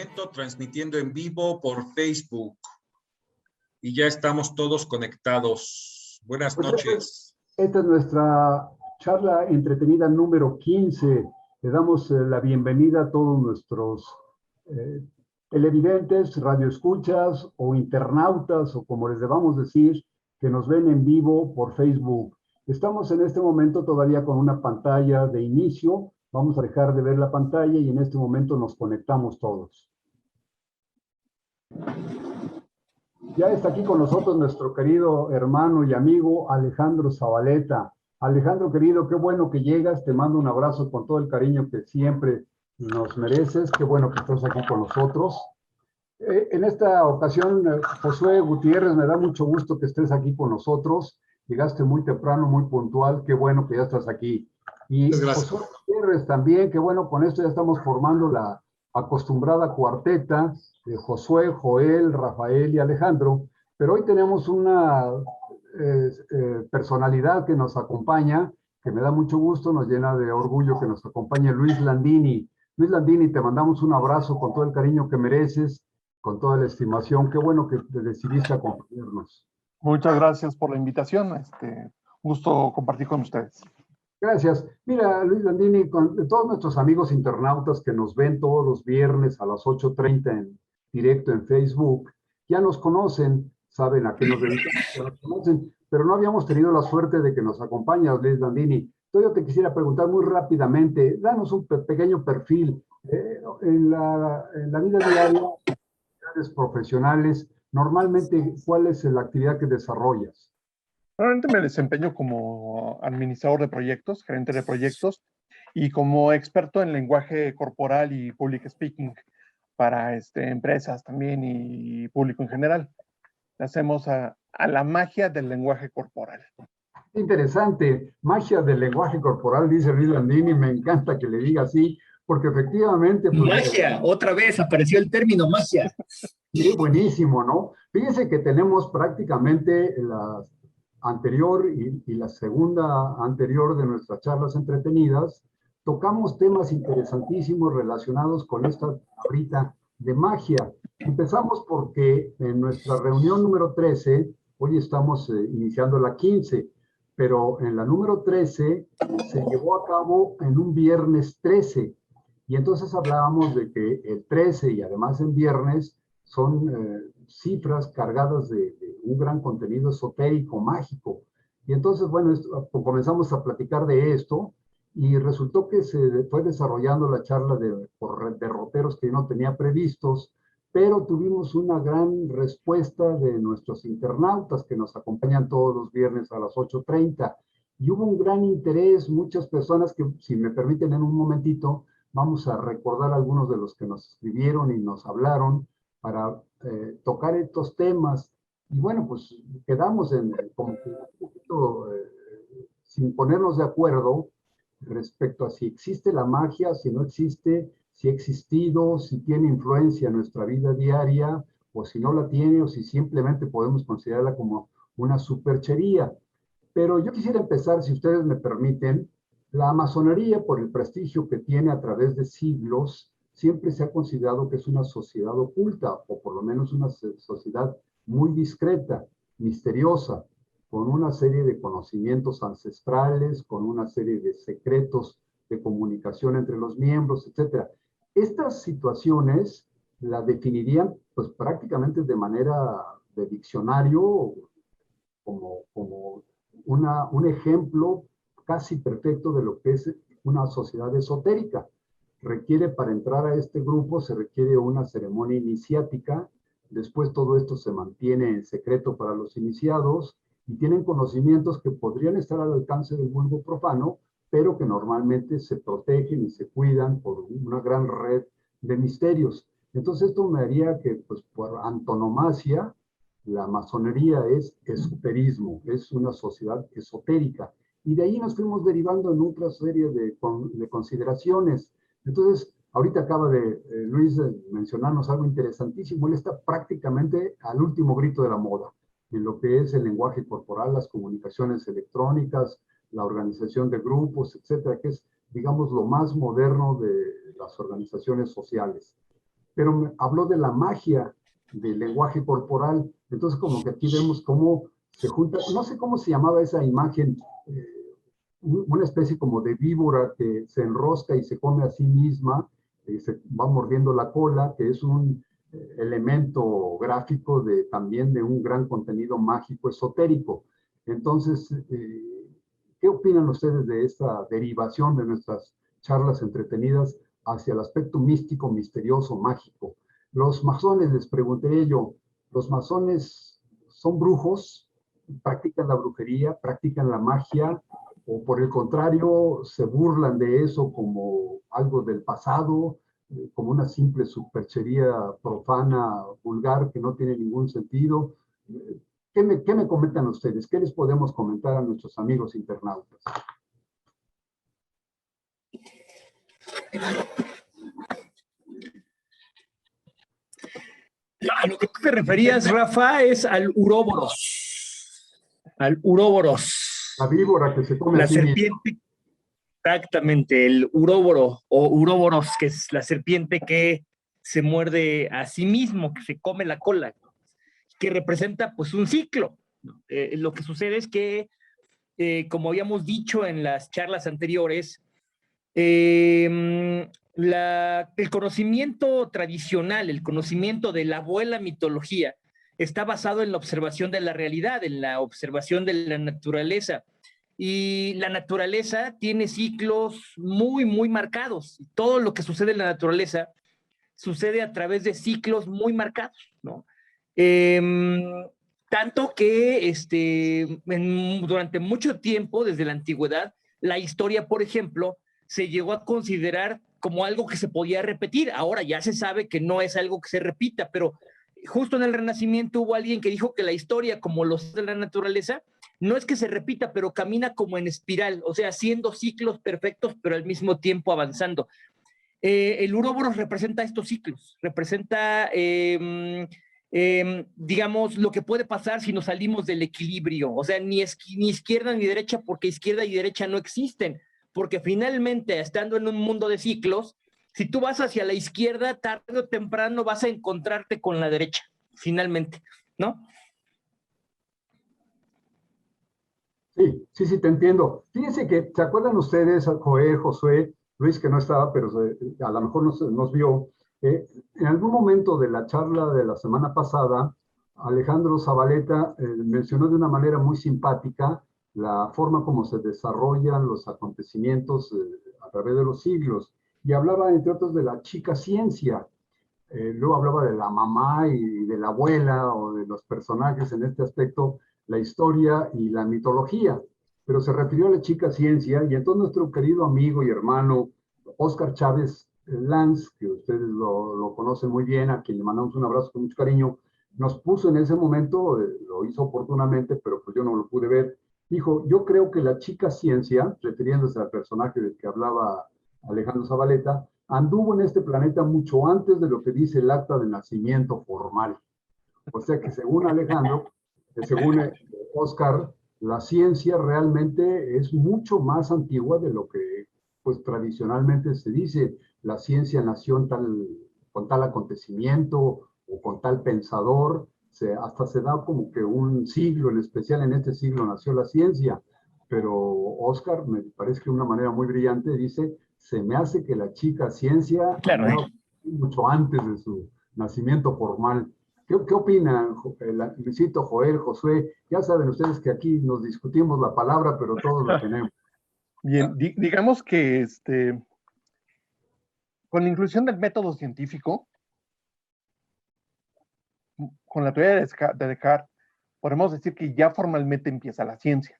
momento transmitiendo en vivo por Facebook y ya estamos todos conectados. Buenas noches. Esta es nuestra charla entretenida número 15. Le damos la bienvenida a todos nuestros televidentes, radioescuchas o internautas, o como les debamos decir, que nos ven en vivo por Facebook. Estamos en este momento todavía con una pantalla de inicio. Vamos a dejar de ver la pantalla y en este momento nos conectamos todos. Ya está aquí con nosotros nuestro querido hermano y amigo Alejandro Zabaleta. Alejandro querido, qué bueno que llegas. Te mando un abrazo con todo el cariño que siempre nos mereces. Qué bueno que estás aquí con nosotros. En esta ocasión, Josué Gutiérrez, me da mucho gusto que estés aquí con nosotros. Llegaste muy temprano, muy puntual. Qué bueno que ya estás aquí. Y Josué Gutiérrez también, qué bueno, con esto ya estamos formando la acostumbrada cuarteta de Josué, Joel, Rafael y Alejandro. Pero hoy tenemos una personalidad que nos acompaña, que me da mucho gusto, nos llena de orgullo que nos acompañe Luis Landini. Luis Landini, te mandamos un abrazo con todo el cariño que mereces, con toda la estimación. Qué bueno que te decidiste acompañarnos. Muchas gracias por la invitación. Gusto compartir con ustedes. Gracias. Mira, Luis Landini, con todos nuestros amigos internautas que nos ven todos los viernes a las 8:30 en directo en Facebook, ya nos conocen, saben a qué nos dedicamos, ya nos conocen, pero no habíamos tenido la suerte de que nos acompañes, Luis Landini. Entonces yo te quisiera preguntar muy rápidamente, danos un pequeño perfil en la vida diaria, profesionales, normalmente, ¿cuál es la actividad que desarrollas? Normalmente me desempeño como administrador de proyectos, gerente de proyectos y como experto en lenguaje corporal y public speaking para empresas también y público en general. Hacemos a la magia del lenguaje corporal. Interesante, magia del lenguaje corporal, dice Luis Landini, me encanta que le diga así, porque efectivamente... Pues, magia, otra vez apareció el término magia. Sí, buenísimo, ¿no? Fíjense que tenemos prácticamente la anterior y la segunda anterior de nuestras charlas entretenidas, tocamos temas interesantísimos relacionados con esta palabrita de magia. Empezamos porque en nuestra reunión número 13, hoy estamos iniciando la 15, pero en la número 13 se llevó a cabo en un viernes 13, y entonces hablábamos de que el 13 y además en viernes son cifras cargadas de un gran contenido esotérico, mágico. Y entonces, bueno, comenzamos a platicar de esto y resultó que se fue desarrollando la charla por derroteros que no tenía previstos, pero tuvimos una gran respuesta de nuestros internautas que nos acompañan todos los viernes a las 8:30. Y hubo un gran interés, muchas personas que, si me permiten en un momentito, vamos a recordar algunos de los que nos escribieron y nos hablaron para tocar estos temas. Y bueno, pues quedamos como que un poquito sin ponernos de acuerdo respecto a si existe la magia, si no existe, si ha existido, si tiene influencia en nuestra vida diaria, o si no la tiene, o si simplemente podemos considerarla como una superchería. Pero yo quisiera empezar, si ustedes me permiten, la masonería, por el prestigio que tiene a través de siglos, siempre se ha considerado que es una sociedad oculta, o por lo menos una sociedad muy discreta, misteriosa, con una serie de conocimientos ancestrales, con una serie de secretos de comunicación entre los miembros, etc. Estas situaciones la definirían pues prácticamente de manera de diccionario, como un ejemplo casi perfecto de lo que es una sociedad esotérica. Requiere, para entrar a este grupo, se requiere una ceremonia iniciática. Después todo esto se mantiene en secreto para los iniciados y tienen conocimientos que podrían estar al alcance del vulgo profano, pero que normalmente se protegen y se cuidan por una gran red de misterios. Entonces esto me haría que, pues, por antonomasia, la masonería es esoterismo, es una sociedad esotérica. Y de ahí nos fuimos derivando en otra serie de consideraciones. Entonces, ahorita acaba Luis mencionarnos algo interesantísimo. Él está prácticamente al último grito de la moda, en lo que es el lenguaje corporal, las comunicaciones electrónicas, la organización de grupos, etcétera, que es, digamos, lo más moderno de las organizaciones sociales. pero habló de la magia del lenguaje corporal. Entonces, como que aquí vemos cómo se junta, no sé cómo se llamaba esa imagen, una especie como de víbora que se enrosca y se come a sí misma, se va mordiendo la cola, que es un elemento gráfico también de un gran contenido mágico esotérico. Entonces, ¿qué opinan ustedes de esta derivación de nuestras charlas entretenidas hacia el aspecto místico, misterioso, mágico? Los masones, les pregunté yo, ¿los masones son brujos? ¿Practican la brujería? ¿Practican la magia? ¿O por el contrario, se burlan de eso como algo del pasado, como una simple superchería profana, vulgar, que no tiene ningún sentido? ¿Qué me comentan ustedes? ¿Qué les podemos comentar a nuestros amigos internautas? A lo que tú te referías, Rafa, es al uróboros. Al uróboros. La víbora que se come La a sí misma. serpiente, exactamente, el uróboro o uróboros, que es la serpiente que se muerde a sí mismo, que se come la cola, que representa pues un ciclo. Lo que sucede es que, como habíamos dicho en las charlas anteriores, el conocimiento tradicional, el conocimiento de la abuela mitología, está basado en la observación de la realidad, en la observación de la naturaleza. Y la naturaleza tiene ciclos muy, muy marcados. Todo lo que sucede en la naturaleza sucede a través de ciclos muy marcados, ¿no? Tanto que durante mucho tiempo, desde la antigüedad, la historia, por ejemplo, se llegó a considerar como algo que se podía repetir. Ahora ya se sabe que no es algo que se repita, pero justo en el Renacimiento hubo alguien que dijo que la historia, como los de la naturaleza, no es que se repita, pero camina como en espiral, o sea, haciendo ciclos perfectos, pero al mismo tiempo avanzando. El Uroboros representa estos ciclos, representa, digamos, lo que puede pasar si nos salimos del equilibrio. O sea, ni izquierda ni derecha, porque izquierda y derecha no existen. Porque finalmente, estando en un mundo de ciclos, si tú vas hacia la izquierda, tarde o temprano vas a encontrarte con la derecha, finalmente, ¿no? Sí, te entiendo. Fíjense que, ¿se acuerdan ustedes, Joel, Josué, Luis, que no estaba, pero a lo mejor nos vio? En algún momento de la charla de la semana pasada, Alejandro Zabaleta mencionó de una manera muy simpática la forma como se desarrollan los acontecimientos a través de los siglos. Y hablaba, entre otros, de la chica ciencia. Luego hablaba de la mamá y de la abuela o de los personajes en este aspecto, la historia y la mitología, pero se refirió a la chica ciencia y entonces nuestro querido amigo y hermano Oscar Chávez Lanz, que ustedes lo conocen muy bien, a quien le mandamos un abrazo con mucho cariño, nos puso en ese momento, lo hizo oportunamente, pero pues yo no lo pude ver, dijo, yo creo que la chica ciencia, refiriéndose al personaje del que hablaba Alejandro Zabaleta, anduvo en este planeta mucho antes de lo que dice el acta de nacimiento formal. O sea que según Alejandro, según Oscar, la ciencia realmente es mucho más antigua de lo que pues tradicionalmente se dice. La ciencia nació con tal acontecimiento o con tal pensador, hasta se da como que un siglo, en especial en este siglo nació la ciencia. Pero Oscar, me parece que de una manera muy brillante, dice, se me hace que la chica ciencia Claro, andaba mucho antes de su nacimiento formal. ¿Qué opinan, Luisito, Joel, Josué? Ya saben ustedes que aquí nos discutimos la palabra, pero todos la tenemos. Bien, digamos que con la inclusión del método científico, con la teoría de Descartes, podemos decir que ya formalmente empieza la ciencia.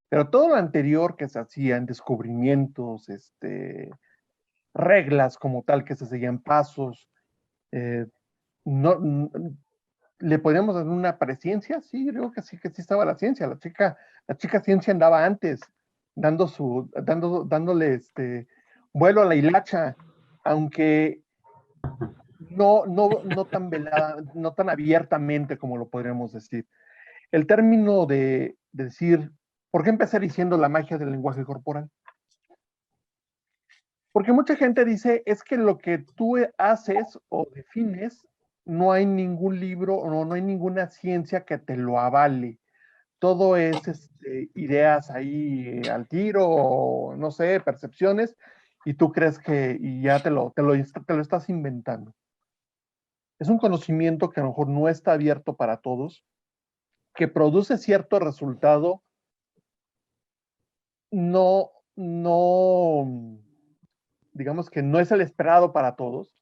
Pero todo lo anterior que se hacía en descubrimientos, reglas como tal que se seguían pasos, no, ¿le podríamos dar una presciencia? Sí, yo creo que sí estaba la ciencia. La chica ciencia andaba antes, dándole vuelo a la hilacha, aunque no tan velada, no tan abiertamente como lo podríamos decir. El término de decir, ¿por qué empezar diciendo la magia del lenguaje corporal? Porque mucha gente dice, es que lo que tú haces o defines, no hay ningún libro o no hay ninguna ciencia que te lo avale. Todo es ideas ahí al tiro, o no sé, percepciones, y tú crees que y ya te lo estás inventando. Es un conocimiento que a lo mejor no está abierto para todos, que produce cierto resultado, no, digamos que no es el esperado para todos,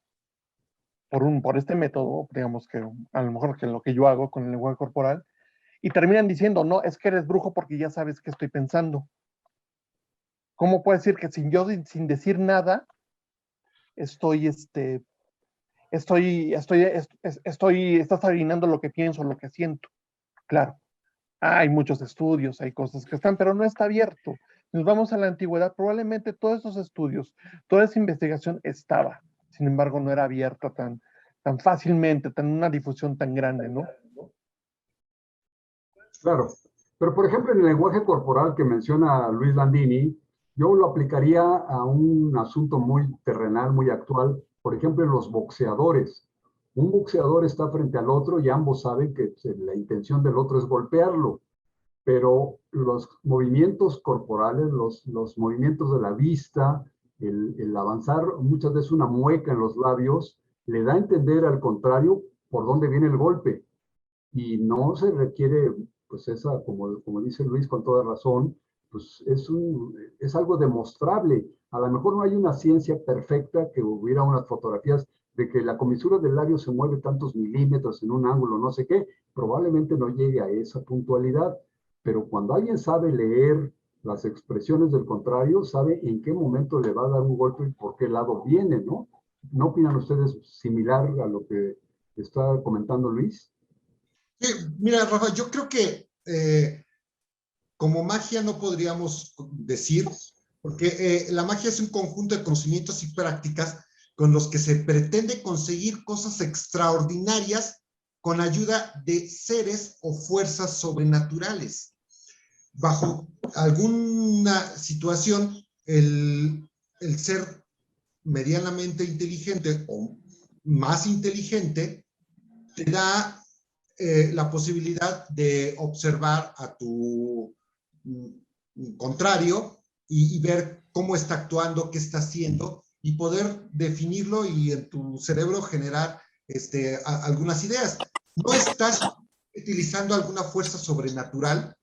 por este método, digamos que a lo mejor que lo que yo hago con el lenguaje corporal, y terminan diciendo, no, es que eres brujo porque ya sabes qué estoy pensando. ¿Cómo puedes decir que sin decir nada, estás adivinando lo que pienso, lo que siento? Claro, hay muchos estudios, hay cosas que están, pero no está abierto. Nos vamos a la antigüedad, probablemente todos esos estudios, toda esa investigación estaba, sin embargo no era abierta tan fácilmente, una difusión tan grande, ¿no? Claro, pero por ejemplo en el lenguaje corporal que menciona Luis Landini, yo lo aplicaría a un asunto muy terrenal, muy actual, por ejemplo en los boxeadores. Un boxeador está frente al otro y ambos saben que la intención del otro es golpearlo, pero los movimientos corporales, los movimientos de la vista, el avanzar, muchas veces una mueca en los labios, le da a entender al contrario por dónde viene el golpe. Y no se requiere, pues esa, como dice Luis con toda razón, pues es algo demostrable. A lo mejor no hay una ciencia perfecta que hubiera unas fotografías de que la comisura del labio se mueve tantos milímetros en un ángulo, no sé qué, probablemente no llegue a esa puntualidad, pero cuando alguien sabe leer las expresiones del contrario, sabe en qué momento le va a dar un golpe y por qué lado viene, ¿no? ¿No opinan ustedes similar a lo que está comentando Luis? Sí, mira, Rafa, yo creo que como magia no podríamos decir, porque la magia es un conjunto de conocimientos y prácticas con los que se pretende conseguir cosas extraordinarias con ayuda de seres o fuerzas sobrenaturales. Bajo alguna situación, el ser medianamente inteligente o más inteligente te da la posibilidad de observar a tu contrario y ver cómo está actuando, qué está haciendo y poder definirlo y en tu cerebro generar algunas ideas. No estás utilizando alguna fuerza sobrenatural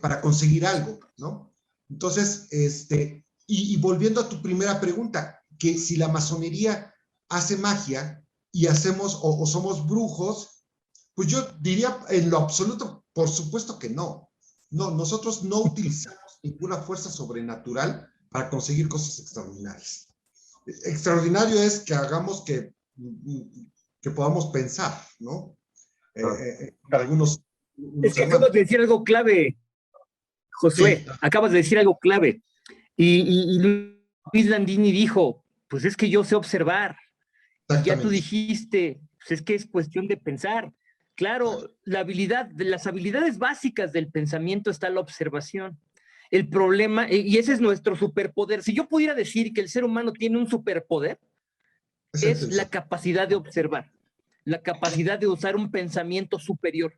para conseguir algo, ¿no? Entonces, y volviendo a tu primera pregunta, que si la masonería hace magia y hacemos o somos brujos, pues yo diría en lo absoluto, por supuesto que no. No, nosotros no utilizamos ninguna fuerza sobrenatural para conseguir cosas extraordinarias. Extraordinario es que hagamos que podamos pensar, ¿no? Algunos. Es que acabas de decir algo clave, Josué, sí. Acabas de decir algo clave. Y Luis Landini dijo, pues es que yo sé observar. Ya tú dijiste, pues es que es cuestión de pensar. Claro, las habilidades básicas del pensamiento está la observación. El problema, y ese es nuestro superpoder. Si yo pudiera decir que el ser humano tiene un superpoder, es la capacidad de observar, la capacidad de usar un pensamiento superior.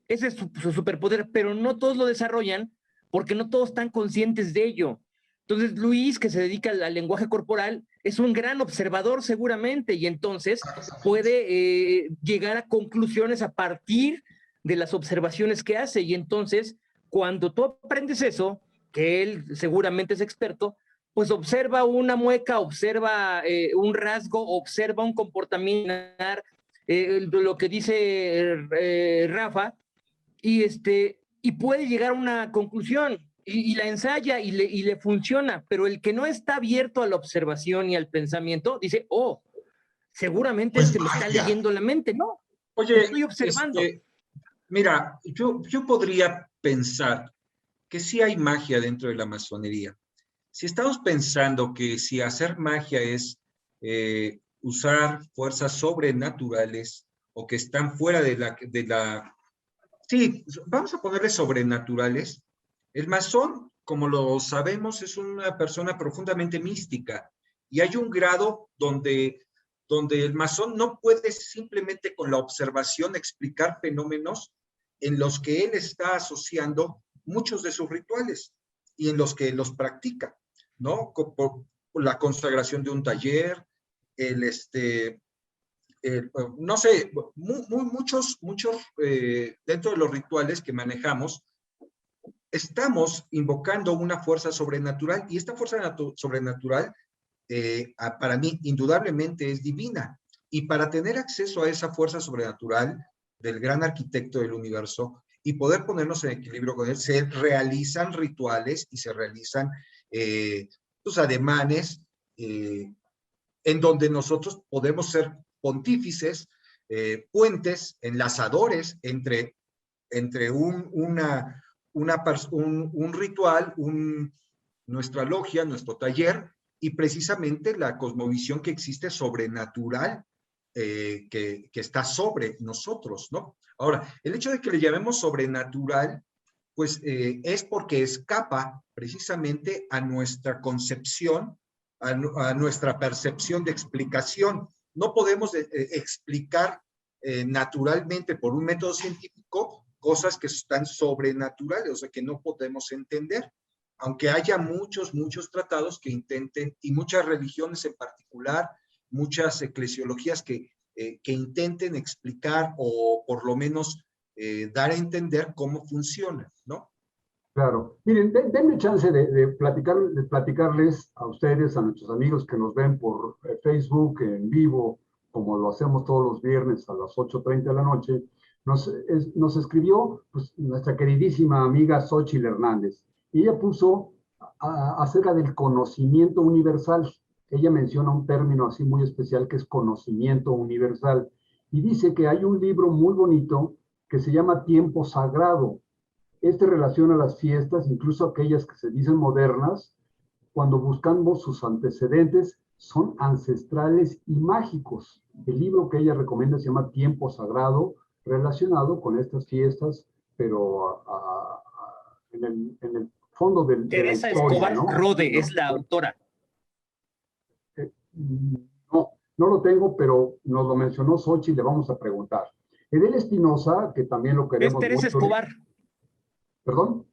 Ese es su superpoder, pero no todos lo desarrollan porque no todos están conscientes de ello. Entonces, Luis, que se dedica al lenguaje corporal, es un gran observador seguramente y entonces puede llegar a conclusiones a partir de las observaciones que hace. Y entonces, cuando tú aprendes eso, que él seguramente es experto, pues observa una mueca, observa un rasgo, observa un comportamiento, lo que dice Rafa, y puede llegar a una conclusión y la ensaya y le funciona, pero el que no está abierto a la observación y al pensamiento dice, oh, seguramente pues me está leyendo la mente, ¿no? Oye, estoy observando. Mira, yo podría pensar que sí hay magia dentro de la masonería. Si estamos pensando que si hacer magia es usar fuerzas sobrenaturales o que están fuera de la sí, vamos a ponerle sobrenaturales. El masón, como lo sabemos, es una persona profundamente mística Y hay un grado donde el masón no puede simplemente con la observación explicar fenómenos en los que él está asociando muchos de sus rituales y en los que los practica, ¿no? Por la consagración de un taller, no sé, muchos dentro de los rituales que manejamos, estamos invocando una fuerza sobrenatural, y esta fuerza sobrenatural para mí indudablemente es divina, y para tener acceso a esa fuerza sobrenatural del gran arquitecto del universo y poder ponernos en equilibrio con él, se realizan rituales y se realizan pues, ademanes en donde nosotros podemos ser pontífices, puentes, enlazadores entre un ritual, nuestra logia, nuestro taller, y precisamente la cosmovisión que existe sobrenatural, que está sobre nosotros, ¿no? Ahora, el hecho de que le llamemos sobrenatural, pues es porque escapa precisamente a nuestra concepción, a nuestra percepción de explicación. No podemos explicar naturalmente por un método científico cosas que están sobrenaturales, o sea, que no podemos entender. Aunque haya muchos tratados que intenten, y muchas religiones en particular, muchas eclesiologías que intenten explicar o por lo menos dar a entender cómo funciona, ¿no? Claro. Miren, denme chance de platicarles a ustedes, a nuestros amigos que nos ven por Facebook en vivo, como lo hacemos todos los viernes a las 8:30 de la noche. Nos escribió pues, nuestra queridísima amiga Xóchitl Hernández. Y ella puso acerca del conocimiento universal. Ella menciona un término así muy especial que es conocimiento universal. Y dice que hay un libro muy bonito que se llama Tiempo Sagrado. Este relaciona las fiestas, incluso aquellas que se dicen modernas, cuando buscamos sus antecedentes, son ancestrales y mágicos. El libro que ella recomienda se llama Tiempo Sagrado, relacionado con estas fiestas, pero en el fondo de la Teresa historia, Escobar ¿no? Rode es la autora. No, no lo tengo, pero nos lo mencionó Xochitl, le vamos a preguntar. Edel Espinosa, que también lo Es queremos Teresa mucho. Escobar. ¿Perdón?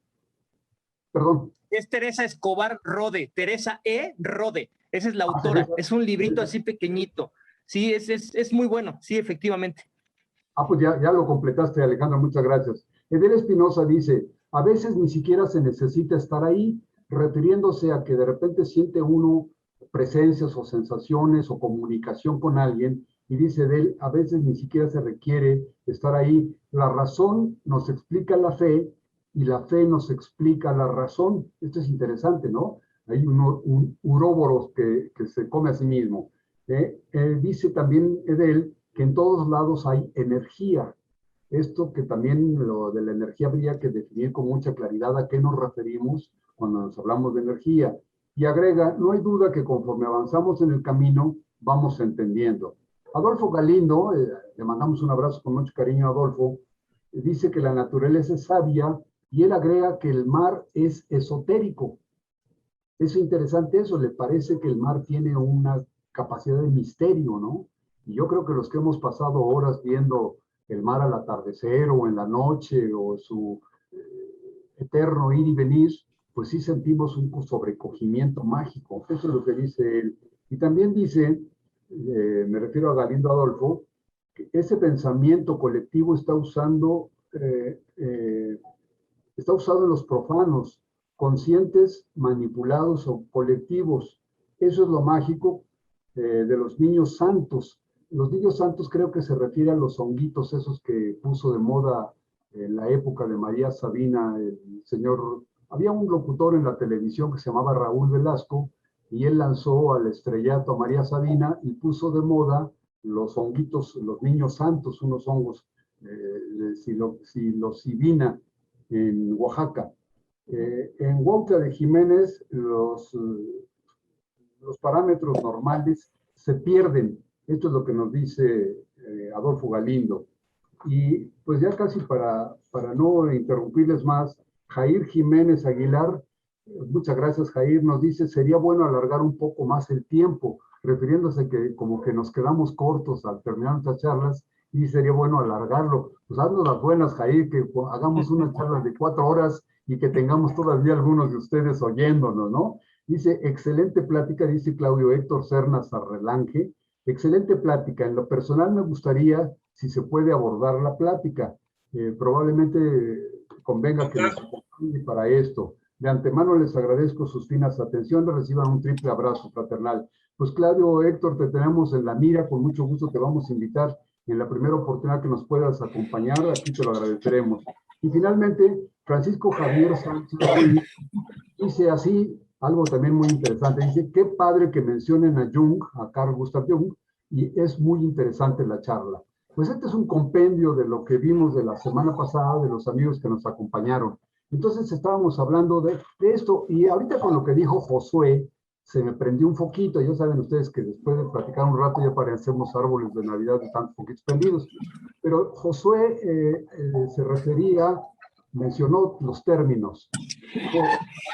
Perdón. Es Teresa Escobar Rode, Teresa E. Rode. Esa es la autora. Teresa. Es un librito así pequeñito. Sí, es muy bueno, sí, efectivamente. Pues ya lo completaste, Alejandro, muchas gracias. Edel Espinosa dice, a veces ni siquiera se necesita estar ahí, refiriéndose a que de repente siente uno presencias o sensaciones o comunicación con alguien, y dice Edel, a veces ni siquiera se requiere estar ahí. La razón nos explica la fe y la fe nos explica la razón. Esto es interesante, ¿no? Hay un uróboros que se come a sí mismo. Dice también Edel que en todos lados hay energía. Esto que también lo de la energía habría que definir con mucha claridad a qué nos referimos cuando nos hablamos de energía. Y agrega, no hay duda que conforme avanzamos en el camino, vamos entendiendo. Adolfo Galindo, le mandamos un abrazo con mucho cariño a Adolfo, dice que la naturaleza es sabia y él agrega que el mar es esotérico. Es interesante eso, le parece que el mar tiene una capacidad de misterio, ¿no? Y yo creo que los que hemos pasado horas viendo el mar al atardecer o en la noche o su eterno ir y venir, pues sí sentimos un sobrecogimiento mágico. Eso es lo que dice él. Y también dice, me refiero a Galindo Adolfo, que ese pensamiento colectivo está usado en los profanos, conscientes, manipulados o colectivos. Eso es lo mágico de los niños santos. Los niños santos creo que se refiere a los honguitos esos que puso de moda en la época de María Sabina, el señor, había un locutor en la televisión que se llamaba Raúl Velasco, y él lanzó al estrellato a María Sabina y puso de moda los honguitos, los niños santos, unos hongos de psilocibina en Oaxaca. En Huautla de Jiménez, los parámetros normales se pierden. Esto es lo que nos dice Adolfo Galindo. Y pues ya casi para no interrumpirles más, Jair Jiménez Aguilar muchas gracias, Jair, nos dice, sería bueno alargar un poco más el tiempo, refiriéndose que como que nos quedamos cortos al terminar nuestras charlas, y sería bueno alargarlo. Pues haznos las buenas, Jair, que hagamos unas charlas de 4 horas y que tengamos todavía algunos de ustedes oyéndonos, ¿no? Dice, excelente plática, dice Claudio Héctor Cernas Arrelange. Excelente plática. En lo personal me gustaría, si se puede abordar la plática. Probablemente convenga que nos acompañe para esto. De antemano les agradezco sus finas atenciones. Reciban un triple abrazo fraternal. Pues Claudio Héctor, te tenemos en la mira. Con mucho gusto te vamos a invitar en la primera oportunidad que nos puedas acompañar. Aquí te lo agradeceremos. Y finalmente, Francisco Javier Sánchez Ruiz dice así, algo también muy interesante, dice, qué padre que mencionen a Jung, a Carl Gustav Jung, y es muy interesante la charla. Pues este es un compendio de lo que vimos de la semana pasada, de los amigos que nos acompañaron. Entonces estábamos hablando de esto, y ahorita con lo que dijo Josué, se me prendió un foquito. Ya saben ustedes que después de platicar un rato ya parecemos árboles de Navidad de tantos foquitos prendidos. Pero Josué se refería, mencionó los términos, dijo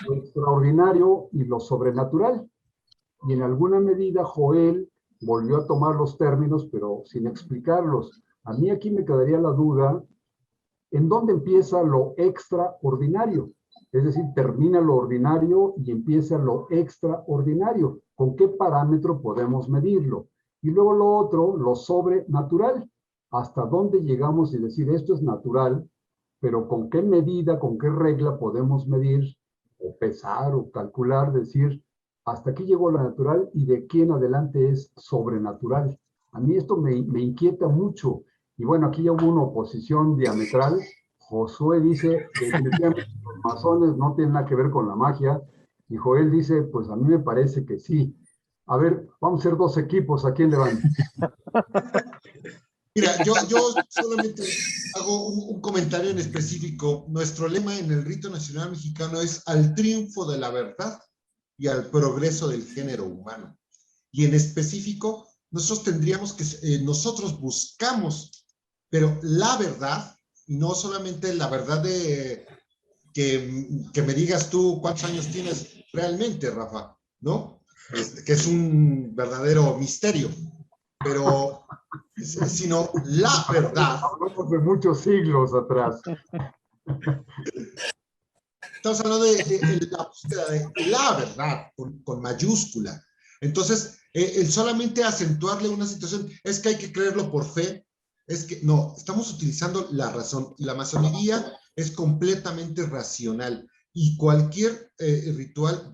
lo extraordinario y lo sobrenatural. Y en alguna medida Joel volvió a tomar los términos, pero sin explicarlos. A mí aquí me quedaría la duda, ¿en dónde empieza lo extraordinario? Es decir, termina lo ordinario y empieza lo extraordinario. ¿Con qué parámetro podemos medirlo? Y luego lo otro, lo sobrenatural. ¿Hasta dónde llegamos y decir esto es natural, pero con qué medida, con qué regla podemos medir o pesar o calcular, decir hasta aquí llegó lo natural y de aquí en adelante es sobrenatural? A mí esto me inquieta mucho. Y bueno, aquí ya hubo una oposición diametral. Josué dice, definitivamente los masones no tienen nada que ver con la magia. Y Joel dice, pues a mí me parece que sí. A ver, vamos a ser 2 equipos. ¿A quién le van? Mira, yo solamente hago un comentario en específico. Nuestro lema en el rito nacional mexicano es al triunfo de la verdad y al progreso del género humano. Y en específico, nosotros tendríamos que, nosotros buscamos, pero la verdad, no solamente la verdad de que me digas tú cuántos años tienes realmente, Rafa, ¿no? Que es un verdadero misterio, pero sino la verdad. Hablamos de muchos siglos atrás. Estamos hablando de la búsqueda de la verdad, con mayúscula. Entonces, el solamente acentuarle una situación es que hay que creerlo por fe, es que no, estamos utilizando la razón. La masonería es completamente racional y cualquier ritual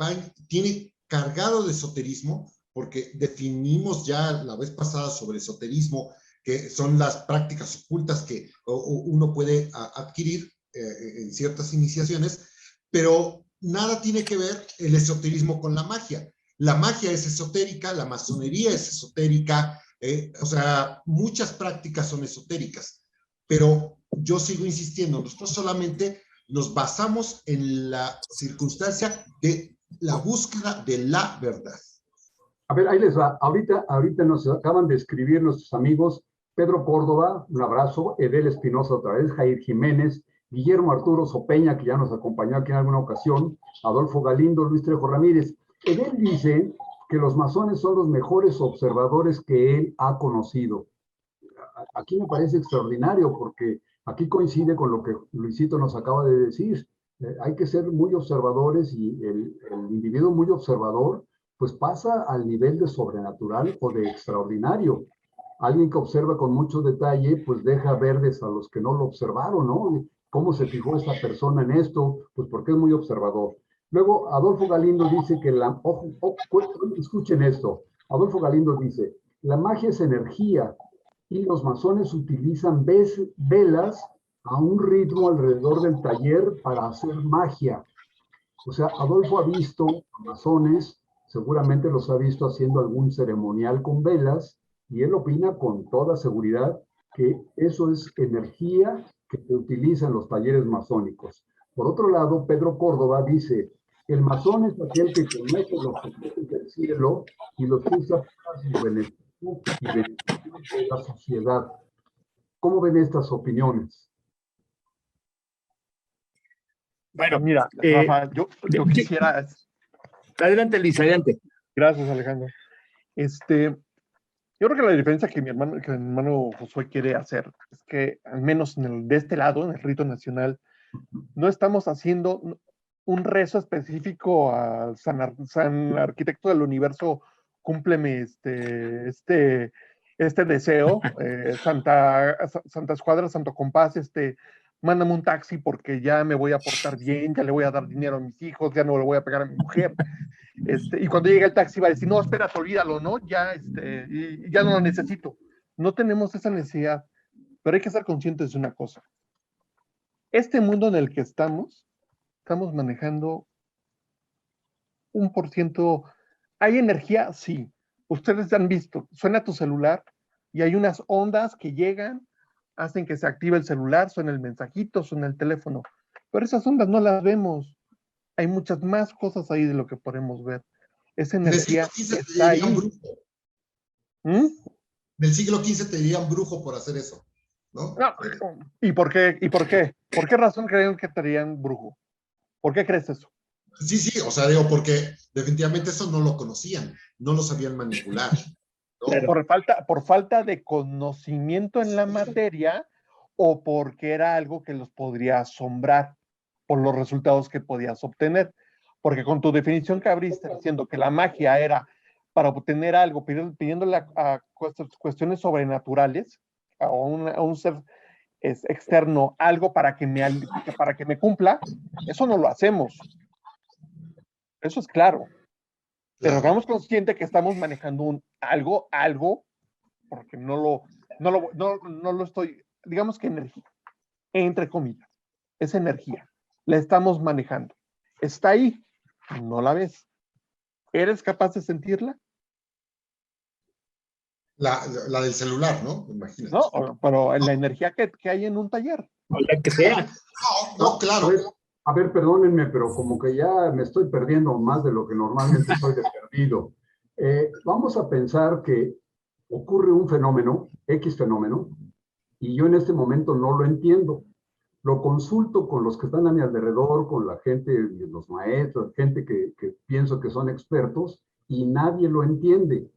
tiene cargado de esoterismo, porque definimos ya la vez pasada sobre esoterismo, que son las prácticas ocultas que uno puede adquirir en ciertas iniciaciones, pero nada tiene que ver el esoterismo con la magia. La magia es esotérica, la masonería es esotérica, o sea, muchas prácticas son esotéricas, pero yo sigo insistiendo, nosotros solamente nos basamos en la circunstancia de la búsqueda de la verdad. A ver, ahí les va. Ahorita nos acaban de escribir nuestros amigos Pedro Córdoba, un abrazo, Edel Espinosa otra vez, Jair Jiménez, Guillermo Arturo Sopeña, que ya nos acompañó aquí en alguna ocasión, Adolfo Galindo, Luis Trejo Ramírez. Edel dice que los masones son los mejores observadores que él ha conocido. Aquí me parece extraordinario porque aquí coincide con lo que Luisito nos acaba de decir. Hay que ser muy observadores y el individuo muy observador pues pasa al nivel de sobrenatural o de extraordinario. Alguien que observa con mucho detalle, pues deja verdes a los que no lo observaron, ¿no? ¿Cómo se fijó esta persona en esto? Pues porque es muy observador. Luego, Adolfo Galindo dice que escuchen esto. Adolfo Galindo dice, la magia es energía y los masones utilizan velas a un ritmo alrededor del taller para hacer magia. O sea, Adolfo ha visto masones, seguramente los ha visto haciendo algún ceremonial con velas, y él opina con toda seguridad que eso es energía que se utiliza en los talleres masónicos. Por otro lado, Pedro Córdoba dice, el masón es aquel que conoce los secretos del cielo y los usa para su beneficio y beneficio de la sociedad. ¿Cómo ven estas opiniones? Bueno, Mira, Rafa, yo quisiera... Adelante, Luis, adelante. Gracias, Alejandro. Yo creo que la diferencia que mi hermano Josué quiere hacer es que, al menos de este lado, en el rito nacional, no estamos haciendo un rezo específico a San Arquitecto del Universo, cúmpleme este deseo, Santa Escuadra, Santo Compás, mándame un taxi porque ya me voy a portar bien, ya le voy a dar dinero a mis hijos, ya no le voy a pegar a mi mujer. Y cuando llegue el taxi va a decir, no, espérate, olvídalo, ¿no? Ya, y ya no lo necesito. No tenemos esa necesidad, pero hay que ser conscientes de una cosa. Este mundo en el que estamos manejando 1%. ¿Hay energía? Sí. Ustedes han visto, suena tu celular y hay unas ondas que llegan, hacen que se active el celular, suena el mensajito, suena el teléfono. Pero esas ondas no las vemos. Hay muchas más cosas ahí de lo que podemos ver. Esa energía está ahí. Del siglo XV te dirían brujo por hacer eso, ¿no? No, ¿y por qué? ¿Por qué razón creen que te dirían brujo? ¿Por qué crees eso? Sí, o sea, digo, porque definitivamente eso no lo conocían, no lo sabían manipular, ¿no? Claro. Por falta de conocimiento en la materia, o porque era algo que los podría asombrar por los resultados que podías obtener. Porque con tu definición que abriste, diciendo que la magia era para obtener algo, pidiéndole a cuestiones sobrenaturales, a un ser externo, algo para que me cumpla, eso no lo hacemos. Eso es claro. Pero hagamos consciente que estamos manejando algo, porque no lo estoy, digamos que energía, entre comillas, es energía. La estamos manejando. Está ahí, no la ves. ¿Eres capaz de sentirla? La del celular, ¿no? Imagínate. No, pero la energía que hay en un taller. La que sea. No, claro. A ver, perdónenme, pero como que ya me estoy perdiendo más de lo que normalmente estoy de perdido. Vamos a pensar que ocurre un fenómeno, X fenómeno, y yo en este momento no lo entiendo. Lo consulto con los que están a mi alrededor, con la gente, los maestros, gente que pienso que son expertos, y nadie lo entiende.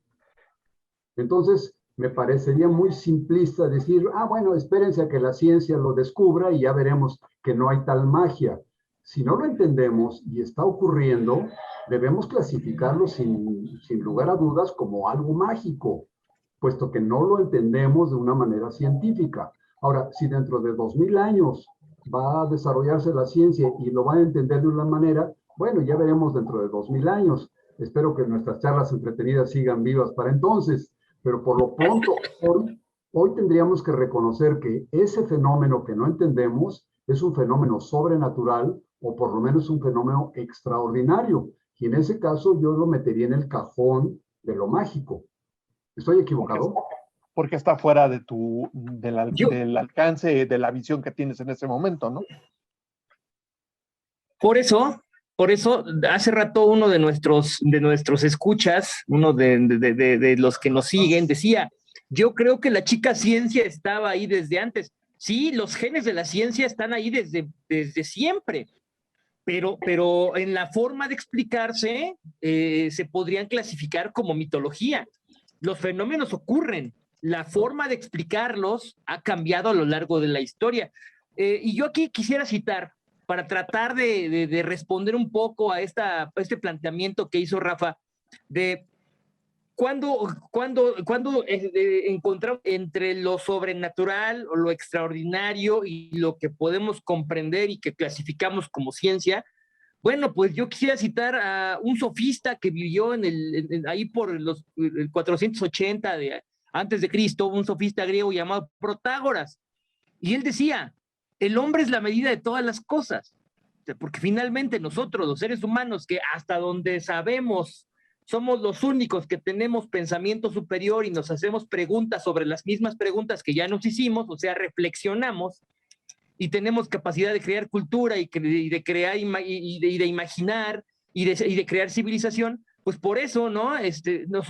Entonces, me parecería muy simplista decir, bueno, espérense a que la ciencia lo descubra y ya veremos que no hay tal magia. Si no lo entendemos y está ocurriendo, debemos clasificarlo sin lugar a dudas como algo mágico, puesto que no lo entendemos de una manera científica. Ahora, si dentro de 2000 años va a desarrollarse la ciencia y lo van a entender de una manera, bueno, ya veremos dentro de 2000 años. Espero que nuestras charlas entretenidas sigan vivas para entonces, pero por lo pronto, hoy tendríamos que reconocer que ese fenómeno que no entendemos es un fenómeno sobrenatural o por lo menos un fenómeno extraordinario. Y en ese caso yo lo metería en el cajón de lo mágico. ¿Estoy equivocado? Porque está fuera del alcance de la visión que tienes en ese momento, ¿no? Por eso, hace rato uno de nuestros escuchas, uno de los que nos siguen, decía, yo creo que la chica ciencia estaba ahí desde antes. Sí, los genes de la ciencia están ahí desde siempre, pero en la forma de explicarse se podrían clasificar como mitología. Los fenómenos ocurren, la forma de explicarlos ha cambiado a lo largo de la historia. Y yo aquí quisiera citar, para tratar de responder un poco a este planteamiento que hizo Rafa, de cuando encontramos entre lo sobrenatural o lo extraordinario y lo que podemos comprender y que clasificamos como ciencia. Bueno, pues yo quisiera citar a un sofista que vivió ahí por el 480 antes de Cristo, un sofista griego llamado Protágoras. Y él decía, el hombre es la medida de todas las cosas, porque finalmente nosotros, los seres humanos, que hasta donde sabemos somos los únicos que tenemos pensamiento superior y nos hacemos preguntas sobre las mismas preguntas que ya nos hicimos, o sea, reflexionamos y tenemos capacidad de crear cultura y de crear y de imaginar y de crear civilización, pues por eso, ¿no?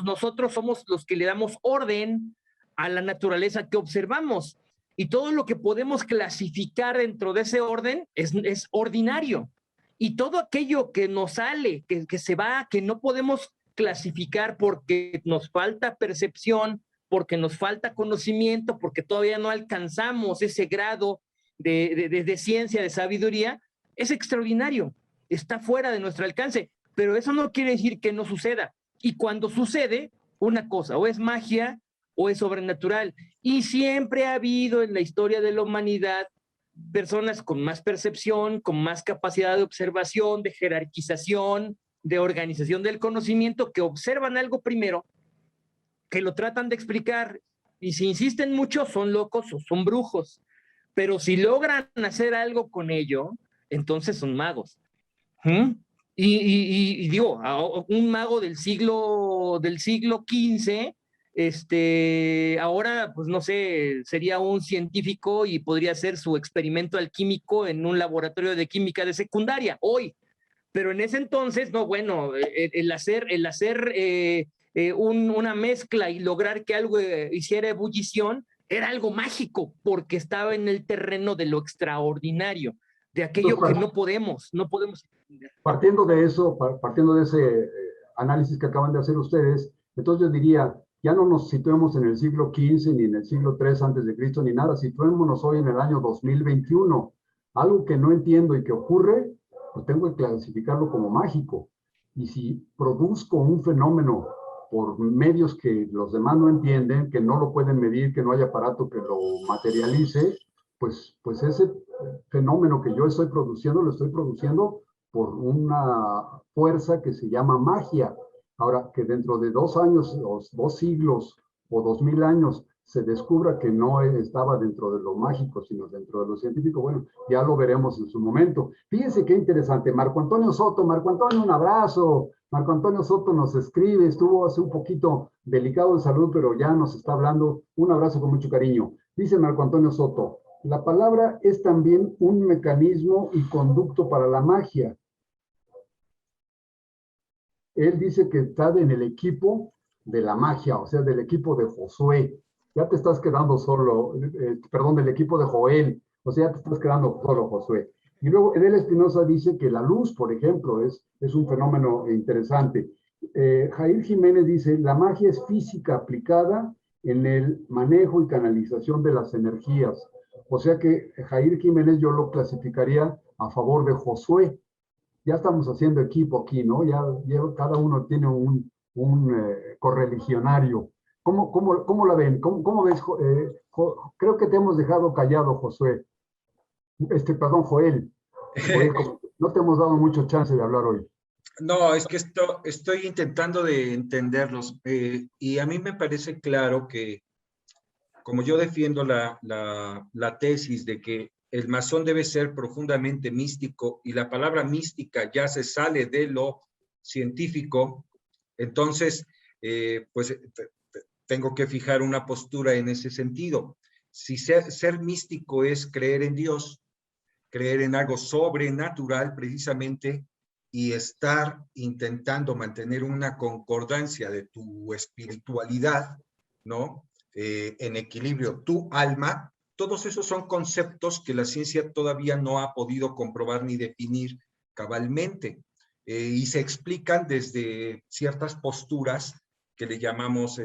Nosotros somos los que le damos orden a la naturaleza que observamos. Y todo lo que podemos clasificar dentro de ese orden es ordinario. Y todo aquello que nos sale, que se va, que no podemos clasificar porque nos falta percepción, porque nos falta conocimiento, porque todavía no alcanzamos ese grado de ciencia, de sabiduría, es extraordinario, está fuera de nuestro alcance, pero eso no quiere decir que no suceda. Y cuando sucede, una cosa, o es magia o es sobrenatural. Y siempre ha habido en la historia de la humanidad personas con más percepción, con más capacidad de observación, de jerarquización, de organización del conocimiento, que observan algo primero, que lo tratan de explicar, y si insisten mucho, son locos o son brujos. Pero si logran hacer algo con ello, entonces son magos. Y digo, un mago del siglo XV, ahora, pues no sé, sería un científico y podría hacer su experimento alquímico en un laboratorio de química de secundaria, hoy. Pero en ese entonces, no, bueno, el hacer una mezcla y lograr que algo hiciera ebullición era algo mágico, porque estaba en el terreno de lo extraordinario, de aquello que no podemos entender. Partiendo de eso, partiendo de ese análisis que acaban de hacer ustedes, entonces yo diría, ya no nos situemos en el siglo XV, ni en el siglo III antes de Cristo, ni nada, situémonos hoy en el año 2021. Algo que no entiendo y que ocurre, pues tengo que clasificarlo como mágico. Y si produzco un fenómeno por medios que los demás no entienden, que no lo pueden medir, que no hay aparato que lo materialice, pues ese fenómeno que yo estoy produciendo, lo estoy produciendo por una fuerza que se llama magia. Ahora, que dentro de 2 años, o 2 siglos, o 2000 años, se descubra que no estaba dentro de lo mágico, sino dentro de lo científico, bueno, ya lo veremos en su momento. Fíjense qué interesante. Marco Antonio Soto, Marco Antonio, un abrazo. Marco Antonio Soto nos escribe, estuvo hace un poquito delicado de salud, pero ya nos está hablando. Un abrazo con mucho cariño. Dice Marco Antonio Soto, la palabra es también un mecanismo y conducto para la magia. Él dice que está en el equipo de la magia, o sea, del equipo de Josué. Ya te estás quedando solo, perdón, del equipo de Joel, o sea, ya te estás quedando solo, Josué. Y luego Edel Espinosa dice que la luz, por ejemplo, es un fenómeno interesante. Jair Jiménez dice, la magia es física aplicada en el manejo y canalización de las energías. O sea que Jair Jiménez yo lo clasificaría a favor de Josué. Ya estamos haciendo equipo aquí, ¿no? Ya cada uno tiene un correligionario. ¿Cómo la ven? ¿Cómo ves? Creo que te hemos dejado callado, Josué. Perdón, Joel. No te hemos dado mucho chance de hablar hoy. No, es que estoy intentando de entenderlos. Y a mí me parece claro que, como yo defiendo la tesis de que el masón debe ser profundamente místico y la palabra mística ya se sale de lo científico, entonces, pues tengo que fijar una postura en ese sentido. Si ser místico es creer en Dios, creer en algo sobrenatural precisamente, y estar intentando mantener una concordancia de tu espiritualidad, ¿no? En equilibrio, tu alma, todos esos son conceptos que la ciencia todavía no ha podido comprobar ni definir cabalmente, y se explican desde ciertas posturas que le llamamos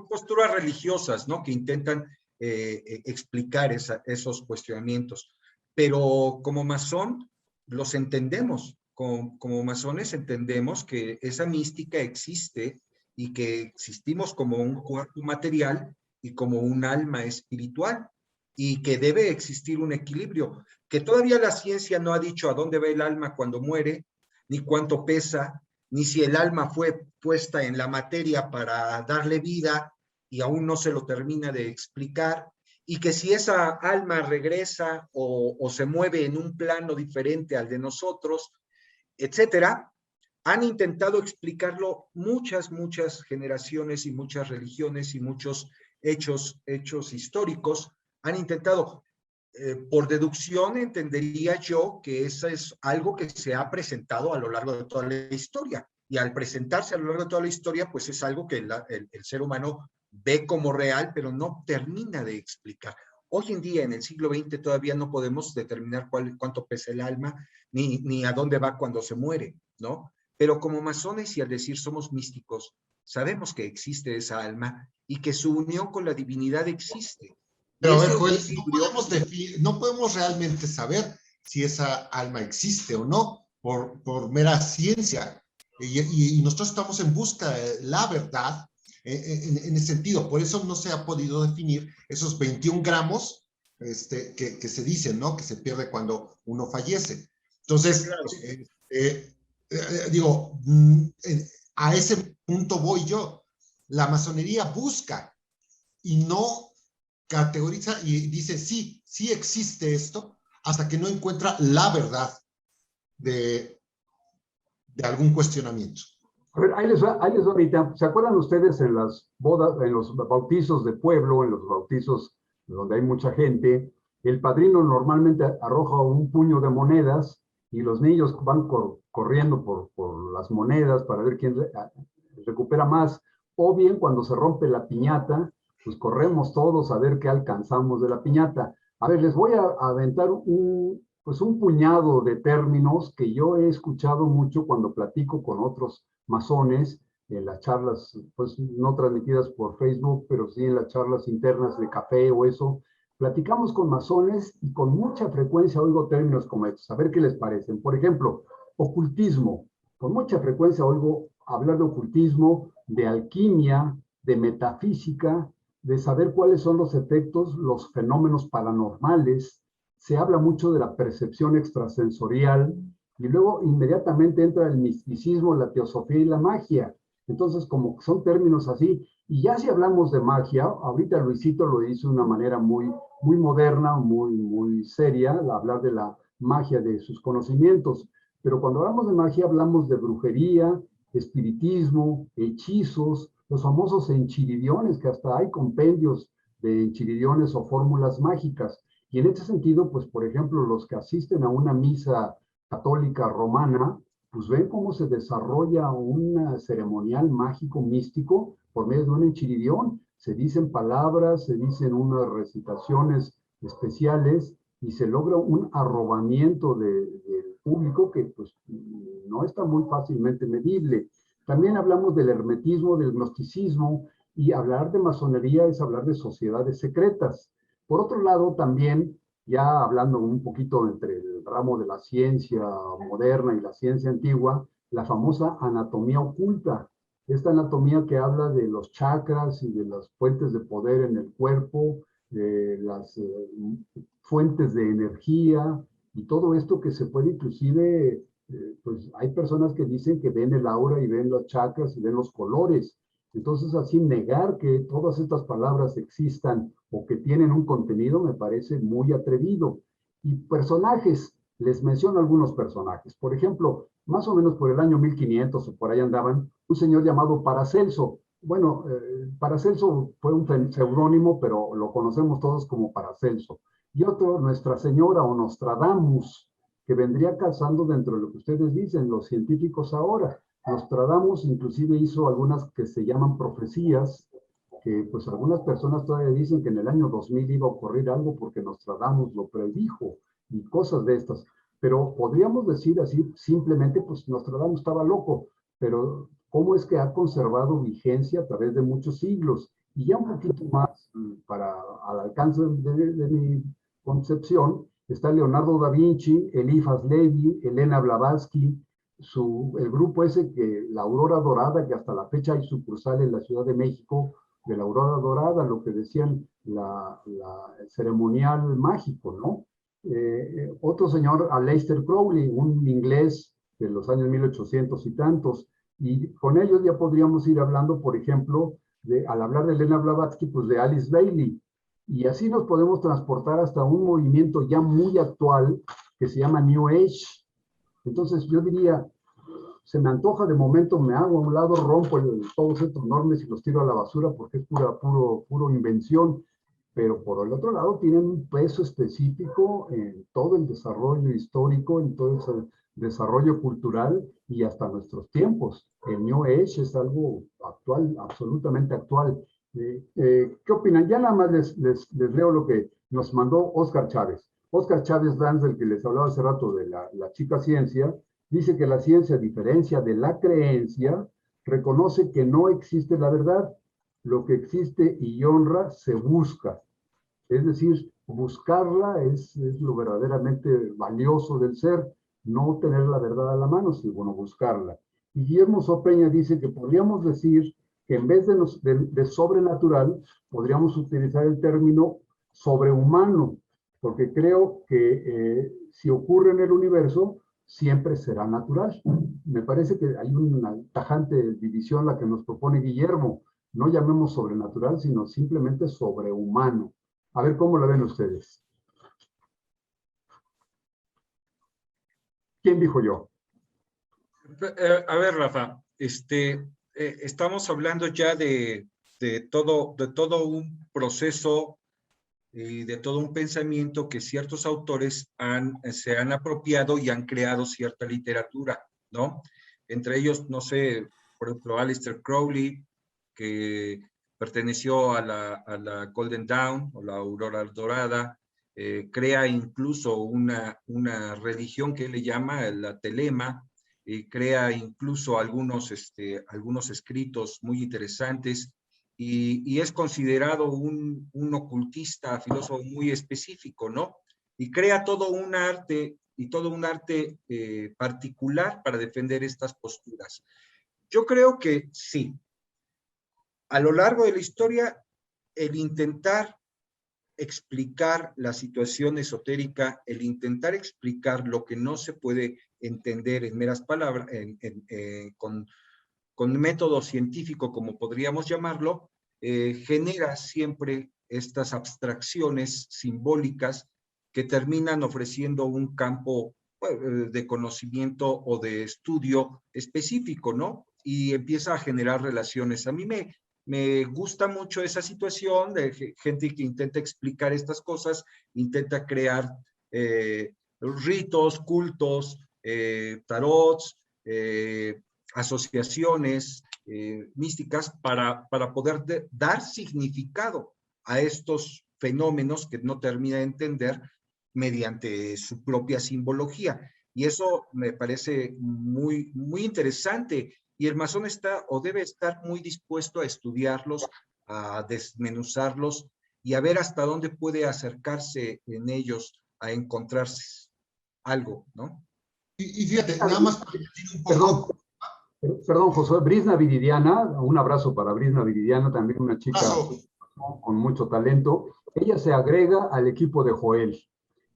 posturas religiosas, ¿no? Que intentan explicar esos cuestionamientos. Pero como masón los entendemos, como masones entendemos que esa mística existe y que existimos como un cuerpo material y como un alma espiritual, y que debe existir un equilibrio, que todavía la ciencia no ha dicho a dónde va el alma cuando muere, ni cuánto pesa, ni si el alma fue puesta en la materia para darle vida y aún no se lo termina de explicar, y que si esa alma regresa o se mueve en un plano diferente al de nosotros, etcétera. Han intentado explicarlo muchas generaciones y muchas religiones y muchos hechos históricos. Han intentado, por deducción entendería yo que eso es algo que se ha presentado a lo largo de toda la historia. Y al presentarse a lo largo de toda la historia, pues es algo que el ser humano ve como real, pero no termina de explicar. Hoy en día, en el siglo XX, todavía no podemos determinar cuánto pesa el alma, ni a dónde va cuando se muere, ¿no? Pero como masones y al decir somos místicos, sabemos que existe esa alma y que su unión con la divinidad existe. Y Pero a ver, ese Joel, equilibrio, no podemos realmente saber si esa alma existe o no por mera ciencia. Y nosotros estamos en busca de la verdad en ese sentido. Por eso no se ha podido definir esos 21 gramos que se dicen, ¿no? Que se pierde cuando uno fallece. Entonces, claro, digo, a ese punto voy yo. La masonería busca y no categoriza y dice, sí, sí existe esto, hasta que no encuentra la verdad de, de algún cuestionamiento. A ver, ahí les va ahorita. ¿Se acuerdan ustedes en las bodas, en los bautizos de pueblo, en los bautizos donde hay mucha gente, el padrino normalmente arroja un puño de monedas y los niños van corriendo por las monedas para ver quién recupera más? O bien cuando se rompe la piñata, pues corremos todos a ver qué alcanzamos de la piñata. A ver, les voy a aventar pues un puñado de términos que yo he escuchado mucho cuando platico con otros masones, en las charlas, pues no transmitidas por Facebook, pero sí en las charlas internas de café o eso. Platicamos con masones y con mucha frecuencia oigo términos como estos, a ver qué les parecen. Por ejemplo, ocultismo. Con mucha frecuencia oigo hablar de ocultismo, de alquimia, de metafísica, de saber cuáles son los efectos, los fenómenos paranormales. Se habla mucho de la percepción extrasensorial, y luego inmediatamente entra el misticismo, la teosofía y la magia. Entonces, como son términos así, y ya si hablamos de magia, ahorita Luisito lo hizo de una manera muy moderna, muy seria, al hablar de la magia de sus conocimientos. Pero cuando hablamos de magia, hablamos de brujería, espiritismo, hechizos, los famosos enchiridiones, que hasta hay compendios de enchiridiones o fórmulas mágicas. Y en este sentido, pues, por ejemplo, los que asisten a una misa católica romana, pues ven cómo se desarrolla un ceremonial mágico místico por medio de un enchiridión. Se dicen palabras, se dicen unas recitaciones especiales y se logra un arrobamiento del público que pues no está muy fácilmente medible. También hablamos del hermetismo, del gnosticismo, y hablar de masonería es hablar de sociedades secretas. Por otro lado, también ya hablando un poquito entre el ramo de la ciencia moderna y la ciencia antigua, la famosa anatomía oculta. Esta anatomía que habla de los chakras y de las fuentes de poder en el cuerpo, las fuentes de energía y todo esto que se puede inclusive, pues hay personas que dicen que ven el aura y ven los chakras y ven los colores. Entonces, así negar que todas estas palabras existan o que tienen un contenido me parece muy atrevido. Y personajes, les menciono algunos personajes. Por ejemplo, más o menos por el año 1500 o por ahí andaban, un señor llamado Paracelso. Bueno, Paracelso fue un seudónimo, pero lo conocemos todos como Paracelso. Y otro, Nuestra Señora o Nostradamus, que vendría casando dentro de lo que ustedes dicen, los científicos ahora. Nostradamus inclusive hizo algunas que se llaman profecías, que pues algunas personas todavía dicen que en el año 2000 iba a ocurrir algo porque Nostradamus lo predijo y cosas de estas. Pero podríamos decir así, simplemente, pues Nostradamus estaba loco, pero ¿cómo es que ha conservado vigencia a través de muchos siglos? Y ya un poquito más, al alcance de mi concepción, está Leonardo da Vinci, Eliphas Levi, Elena Blavatsky, el grupo ese que la Aurora Dorada, que hasta la fecha hay sucursal en la Ciudad de México de la Aurora Dorada, lo que decían el ceremonial mágico, ¿no? Otro señor, Aleister Crowley, un inglés de los años 1800 y tantos, y con ellos ya podríamos ir hablando, por ejemplo, al hablar de Elena Blavatsky, pues de Alice Bailey, y así nos podemos transportar hasta un movimiento ya muy actual que se llama New Age. Entonces yo diría, se me antoja de momento, me hago a un lado, rompo todos estos normas y los tiro a la basura porque es puro invención, pero por el otro lado tienen un peso específico en todo el desarrollo histórico, en todo ese desarrollo cultural y hasta nuestros tiempos. El New Age es algo actual, absolutamente actual. ¿Qué opinan? Ya nada más les leo lo que nos mandó Óscar Chávez. Óscar Chávez Danz, del que les hablaba hace rato de la chica ciencia, dice que la ciencia, a diferencia de la creencia, reconoce que no existe la verdad. Lo que existe y honra se busca. Es decir, buscarla es lo verdaderamente valioso del ser, no tener la verdad a la mano, sino buscarla. Y Guillermo Sopeña dice que podríamos decir que en vez de sobrenatural, podríamos utilizar el término sobrehumano, porque creo que si ocurre en el universo, siempre será natural. Me parece que hay una tajante división la que nos propone Guillermo. No llamemos sobrenatural, sino simplemente sobrehumano. A ver cómo lo ven ustedes. ¿Quién dijo yo? A ver, Rafa, estamos hablando ya de todo un proceso y de todo un pensamiento que ciertos autores se han apropiado y han creado cierta literatura, ¿no? Entre ellos, no sé, por ejemplo, Aleister Crowley, que perteneció a la Golden Dawn o la Aurora Dorada, crea incluso una religión que él le llama la Telema, crea incluso algunos escritos muy interesantes y es considerado un ocultista, filósofo muy específico, ¿no? Y crea todo un arte particular para defender estas posturas. Yo creo que sí, a lo largo de la historia, el intentar explicar la situación esotérica, el intentar explicar lo que no se puede entender en meras palabras, con método científico, como podríamos llamarlo, genera siempre estas abstracciones simbólicas que terminan ofreciendo un campo de conocimiento o de estudio específico, ¿no? Y empieza a generar relaciones. A mí me gusta mucho esa situación de gente que intenta explicar estas cosas, intenta crear ritos, cultos, tarots, asociaciones místicas para poder dar significado a estos fenómenos que no termina de entender mediante su propia simbología. Y eso me parece muy, muy interesante. Y el masón está o debe estar muy dispuesto a estudiarlos, a desmenuzarlos y a ver hasta dónde puede acercarse en ellos a encontrarse algo, ¿no? Y fíjate, nada más para añadir un poco. Perdón, José, Brisna Viridiana, un abrazo para Brisna Viridiana, también una chica con mucho talento. Ella se agrega al equipo de Joel.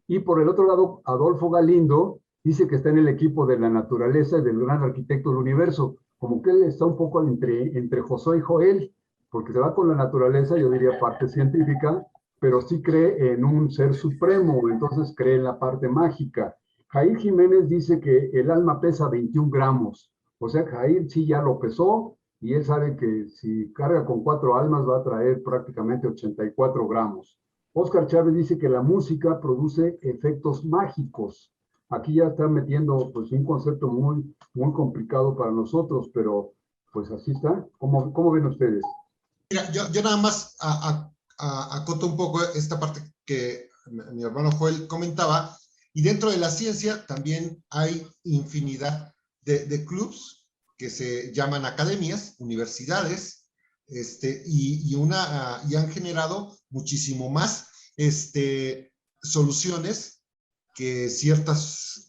Y por el otro lado, Adolfo Galindo dice que está en el equipo de la naturaleza y del gran arquitecto del universo. Como que él está un poco entre Josué y Joel, porque se va con la naturaleza, yo diría parte científica, pero sí cree en un ser supremo, entonces cree en la parte mágica. Jair Jiménez dice que el alma pesa 21 gramos. O sea, Jair sí ya lo pesó y él sabe que si carga con 4 almas va a traer prácticamente 84 gramos. Óscar Chávez dice que la música produce efectos mágicos. Aquí ya está metiendo pues, un concepto muy, muy complicado para nosotros, pero pues así está. ¿Cómo ven ustedes? Mira, yo nada más acoto un poco esta parte que mi hermano Joel comentaba, y dentro de la ciencia también hay infinidad de clubs que se llaman academias, universidades, y han generado muchísimo más soluciones que ciertas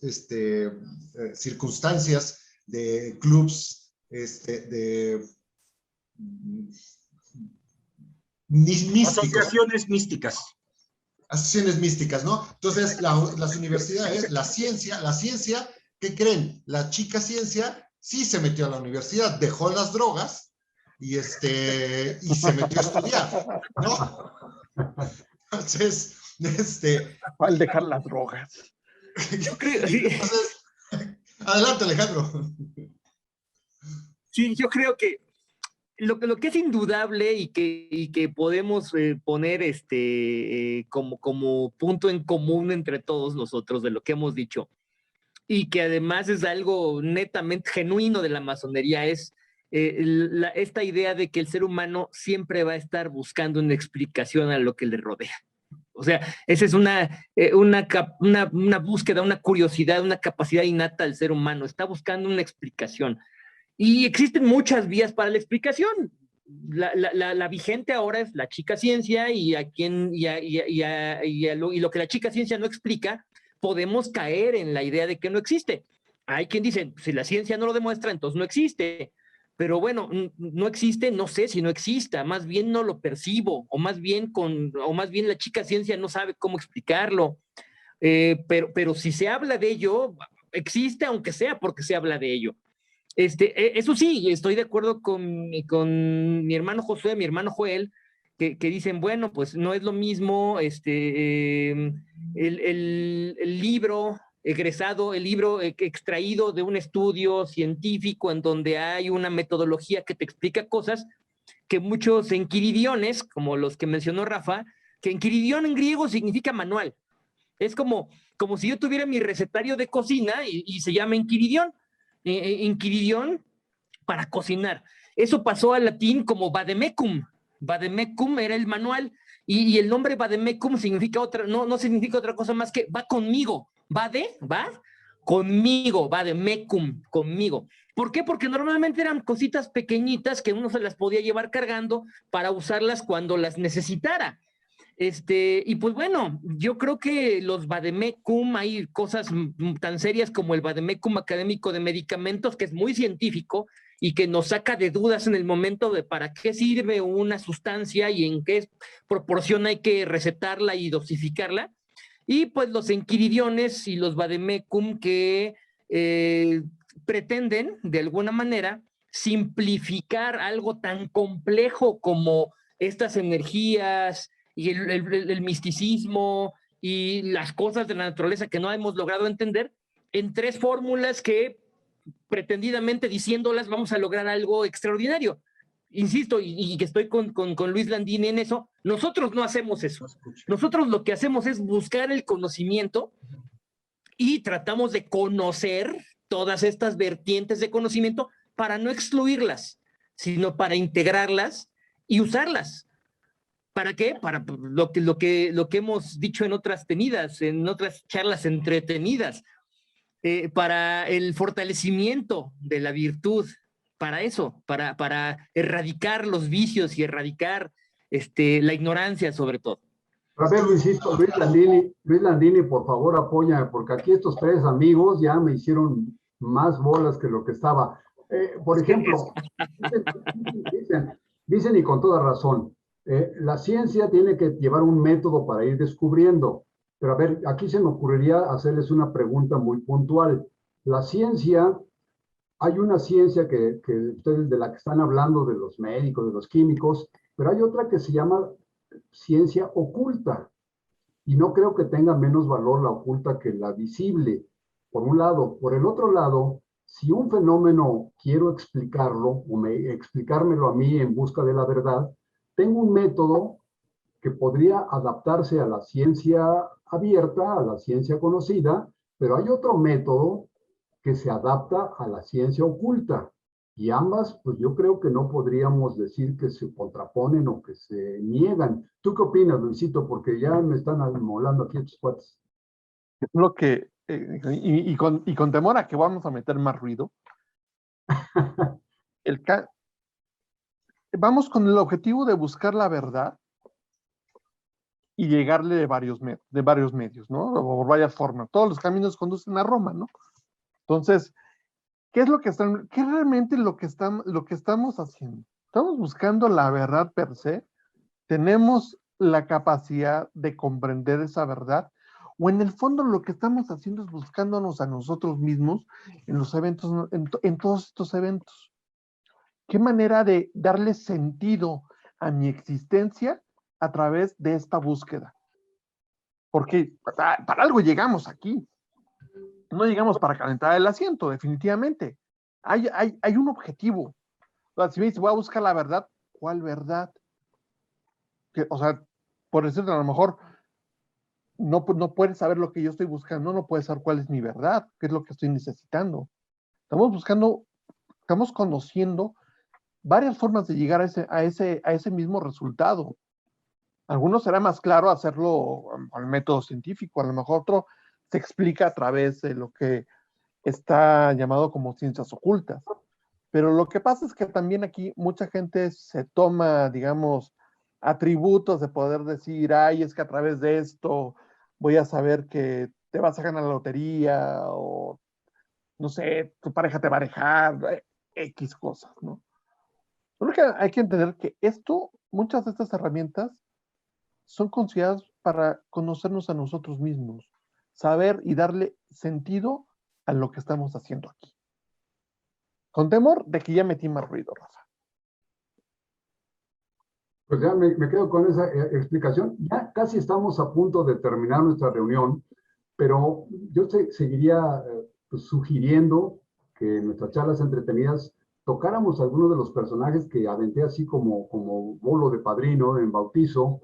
circunstancias de clubs místicos. Asociaciones místicas. Asociaciones místicas, ¿no? Entonces, las universidades, la ciencia, ¿qué creen? La chica ciencia sí se metió a la universidad, dejó las drogas y se metió a estudiar, ¿no? Entonces, ¿Cuál dejar las drogas? Yo creo, entonces, adelante, Alejandro. sí, yo creo que lo que es indudable y que podemos poner como punto en común entre todos nosotros de lo que hemos dicho, y que además es algo netamente genuino de la masonería, es esta idea de que el ser humano siempre va a estar buscando una explicación a lo que le rodea. O sea, esa es una búsqueda, una curiosidad, una capacidad innata del ser humano. Está buscando una explicación. Y existen muchas vías para la explicación. La vigente ahora es la chica ciencia y lo que la chica ciencia no explica, podemos caer en la idea de que no existe. Hay quien dice, si la ciencia no lo demuestra, entonces no existe. Pero bueno, no existe, no sé si no exista, más bien no lo percibo, o más bien la chica ciencia no sabe cómo explicarlo. Pero si se habla de ello, existe aunque sea porque se habla de ello. Eso sí, estoy de acuerdo con mi hermano Josué, mi hermano Joel, que dicen, bueno, pues no es lo mismo el libro egresado, el libro extraído de un estudio científico en donde hay una metodología que te explica cosas, que muchos enquiridiones, como los que mencionó Rafa, que enquiridión en griego significa manual. Es como si yo tuviera mi recetario de cocina y se llama enquiridión. Enquiridión para cocinar. Eso pasó al latín como vademecum. Vademecum era el manual y el nombre vademecum significa no significa otra cosa más que va conmigo. Va conmigo, vademecum, conmigo. ¿Por qué? Porque normalmente eran cositas pequeñitas que uno se las podía llevar cargando para usarlas cuando las necesitara. Y pues bueno, yo creo que los vademecum, hay cosas tan serias como el vademecum académico de medicamentos, que es muy científico y que nos saca de dudas en el momento de para qué sirve una sustancia y en qué proporción hay que recetarla y dosificarla. Y pues los enquiridiones y los vademecum que pretenden, de alguna manera, simplificar algo tan complejo como estas energías y el misticismo y las cosas de la naturaleza que no hemos logrado entender en 3 fórmulas que pretendidamente diciéndolas vamos a lograr algo extraordinario. Insisto, y que estoy con Luis Landini en eso, nosotros no hacemos eso. Nosotros lo que hacemos es buscar el conocimiento y tratamos de conocer todas estas vertientes de conocimiento para no excluirlas, sino para integrarlas y usarlas. ¿Para qué? Para lo que hemos dicho en otras tenidas, en otras charlas entretenidas, para el fortalecimiento de la virtud, para eso, para erradicar los vicios y erradicar la ignorancia sobre todo. A ver, Luisito, Luis Landini, por favor, apóyame, porque aquí estos 3 amigos ya me hicieron más bolas que lo que estaba. Por ejemplo, dicen y con toda razón, la ciencia tiene que llevar un método para ir descubriendo. Pero a ver, aquí se me ocurriría hacerles una pregunta muy puntual. La ciencia, hay una ciencia que ustedes de la que están hablando, de los médicos, de los químicos, pero hay otra que se llama ciencia oculta. Y no creo que tenga menos valor la oculta que la visible, por un lado. Por el otro lado, si un fenómeno quiero explicarlo o explicármelo a mí en busca de la verdad, tengo un método que podría adaptarse a la ciencia abierta, a la ciencia conocida, pero hay otro método que se adapta a la ciencia oculta. Y ambas, pues yo creo que no podríamos decir que se contraponen o que se niegan. ¿Tú qué opinas, Luisito? Porque ya me están molando aquí estos cuates. Lo que, y con temor a que vamos a meter más ruido, vamos con el objetivo de buscar la verdad y llegarle de varios medios, ¿no? O por varias formas. Todos los caminos conducen a Roma, ¿no? Entonces, ¿qué es realmente lo que estamos haciendo? ¿Estamos buscando la verdad per se? ¿Tenemos la capacidad de comprender esa verdad? ¿O en el fondo lo que estamos haciendo es buscándonos a nosotros mismos en los eventos, en todos estos eventos? ¿Qué manera de darle sentido a mi existencia a través de esta búsqueda? Porque para algo llegamos aquí. No llegamos para calentar el asiento, definitivamente. Hay un objetivo. O sea, si me dice, voy a buscar la verdad, ¿cuál verdad? O sea, por decirte, a lo mejor no puedes saber lo que yo estoy buscando, no puedes saber cuál es mi verdad, qué es lo que estoy necesitando. Estamos conociendo varias formas de llegar a ese mismo resultado. Algunos será más claro hacerlo al método científico, a lo mejor otro se explica a través de lo que está llamado como ciencias ocultas. Pero lo que pasa es que también aquí mucha gente se toma, digamos, atributos de poder decir, ay, es que a través de esto voy a saber que te vas a ganar la lotería o, no sé, tu pareja te va a dejar, X cosas, ¿no? Creo que hay que entender que muchas de estas herramientas son consideradas para conocernos a nosotros mismos, saber y darle sentido a lo que estamos haciendo aquí. Con temor de que ya metí más ruido, Rafa. Pues ya me quedo con esa explicación. Ya casi estamos a punto de terminar nuestra reunión, pero yo seguiría pues, sugiriendo que en nuestras charlas entretenidas tocáramos algunos de los personajes que aventé así como bolo de padrino en bautizo.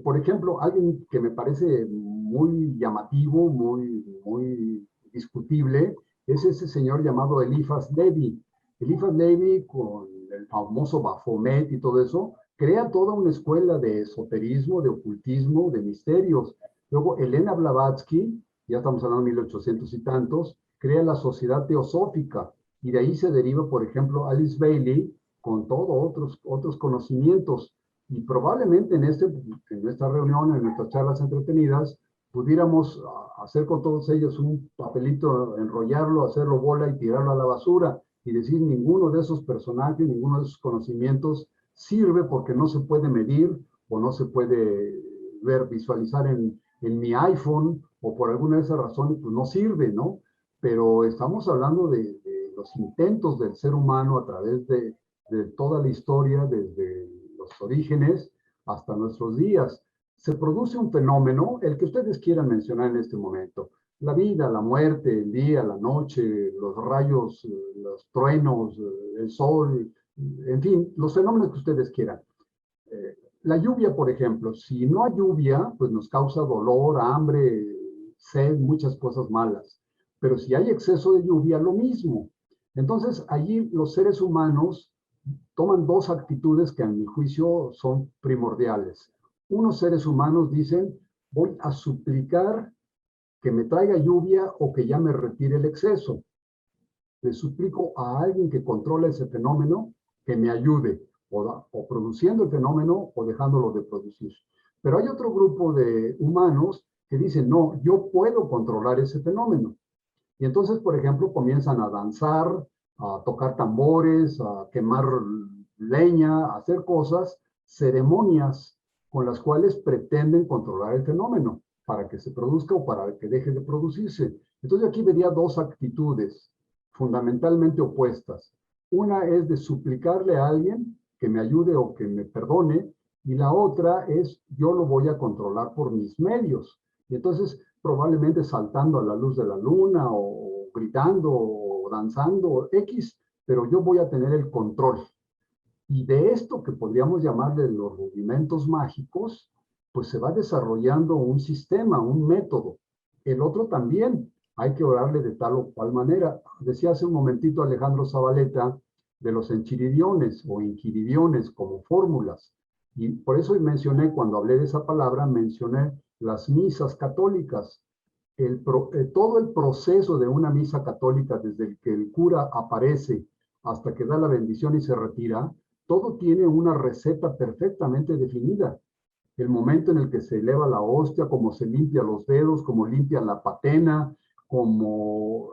Por ejemplo, alguien que me parece muy llamativo, muy discutible, es ese señor llamado Eliphas Levi. Eliphas Levi, con el famoso Baphomet y todo eso, crea toda una escuela de esoterismo, de ocultismo, de misterios. Luego, Elena Blavatsky, ya estamos hablando de 1800 y tantos, crea la Sociedad Teosófica, y de ahí se deriva, por ejemplo, Alice Bailey, con todos otros conocimientos. Y probablemente en esta reunión, en nuestras charlas entretenidas, pudiéramos hacer con todos ellos un papelito, enrollarlo, hacerlo bola y tirarlo a la basura, y decir ninguno de esos personajes, ninguno de esos conocimientos sirve porque no se puede medir o no se puede visualizar en mi iPhone, o por alguna de esas razones pues no sirve, ¿no? Pero estamos hablando de los intentos del ser humano a través de toda la historia, desde los orígenes hasta nuestros días. Se produce un fenómeno, el que ustedes quieran mencionar en este momento: la vida, la muerte, el día, la noche, los rayos, los truenos, el sol, en fin, los fenómenos que ustedes quieran. La lluvia, por ejemplo, si no hay lluvia, pues nos causa dolor, hambre, sed, muchas cosas malas. Pero si hay exceso de lluvia, lo mismo. Entonces, allí los seres humanos toman dos actitudes que a mi juicio son primordiales. Unos seres humanos dicen, voy a suplicar que me traiga lluvia o que ya me retire el exceso. Le suplico a alguien que controle ese fenómeno que me ayude, o produciendo el fenómeno o dejándolo de producir. Pero hay otro grupo de humanos que dicen, no, yo puedo controlar ese fenómeno. Y entonces, por ejemplo, comienzan a danzar, a tocar tambores, a quemar leña, a hacer cosas, ceremonias con las cuales pretenden controlar el fenómeno para que se produzca o para que deje de producirse. Entonces aquí vería dos actitudes fundamentalmente opuestas. Una es de suplicarle a alguien que me ayude o que me perdone, y la otra es yo lo voy a controlar por mis medios. Y entonces probablemente saltando a la luz de la luna o gritando o danzando X, pero yo voy a tener el control. Y de esto que podríamos llamarle los rudimentos mágicos, pues se va desarrollando un sistema, un método. El otro también hay que orarle de tal o cual manera. Decía hace un momentito Alejandro Zabaleta de los enchiridiones o inquiridiones como fórmulas. Y por eso mencioné, cuando hablé de esa palabra, mencioné las misas católicas. Todo el proceso de una misa católica, desde que el cura aparece hasta que da la bendición y se retira, todo tiene una receta perfectamente definida. El momento en el que se eleva la hostia, cómo se limpia los dedos, cómo limpia la patena, cómo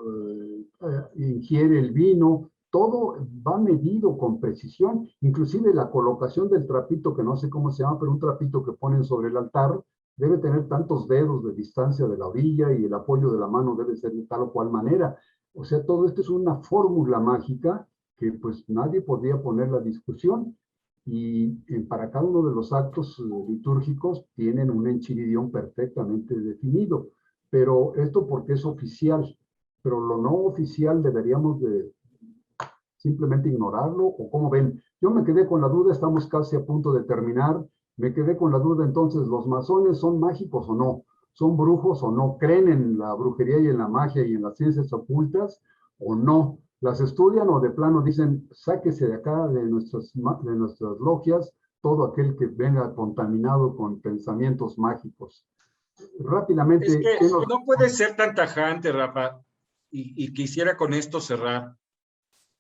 ingiere el vino, todo va medido con precisión, inclusive la colocación del trapito, que no sé cómo se llama, pero un trapito que ponen sobre el altar, debe tener tantos dedos de distancia de la orilla y el apoyo de la mano debe ser de tal o cual manera. O sea, todo esto es una fórmula mágica que pues nadie podría poner la discusión, y para cada uno de los actos litúrgicos tienen un enchiridión perfectamente definido. Pero esto porque es oficial, pero lo no oficial deberíamos de simplemente ignorarlo, o cómo ven. Yo me quedé con la duda, estamos casi a punto de terminar, me quedé con la duda entonces, ¿los masones son mágicos o no? ¿Son brujos o no? ¿Creen en la brujería y en la magia y en las ciencias ocultas o no? ¿Las estudian o de plano dicen, sáquese de acá de nuestras logias, todo aquel que venga contaminado con pensamientos mágicos. Rápidamente, Es que ¿qué nos... no puede ser tan tajante, Rafa, y quisiera con esto cerrar.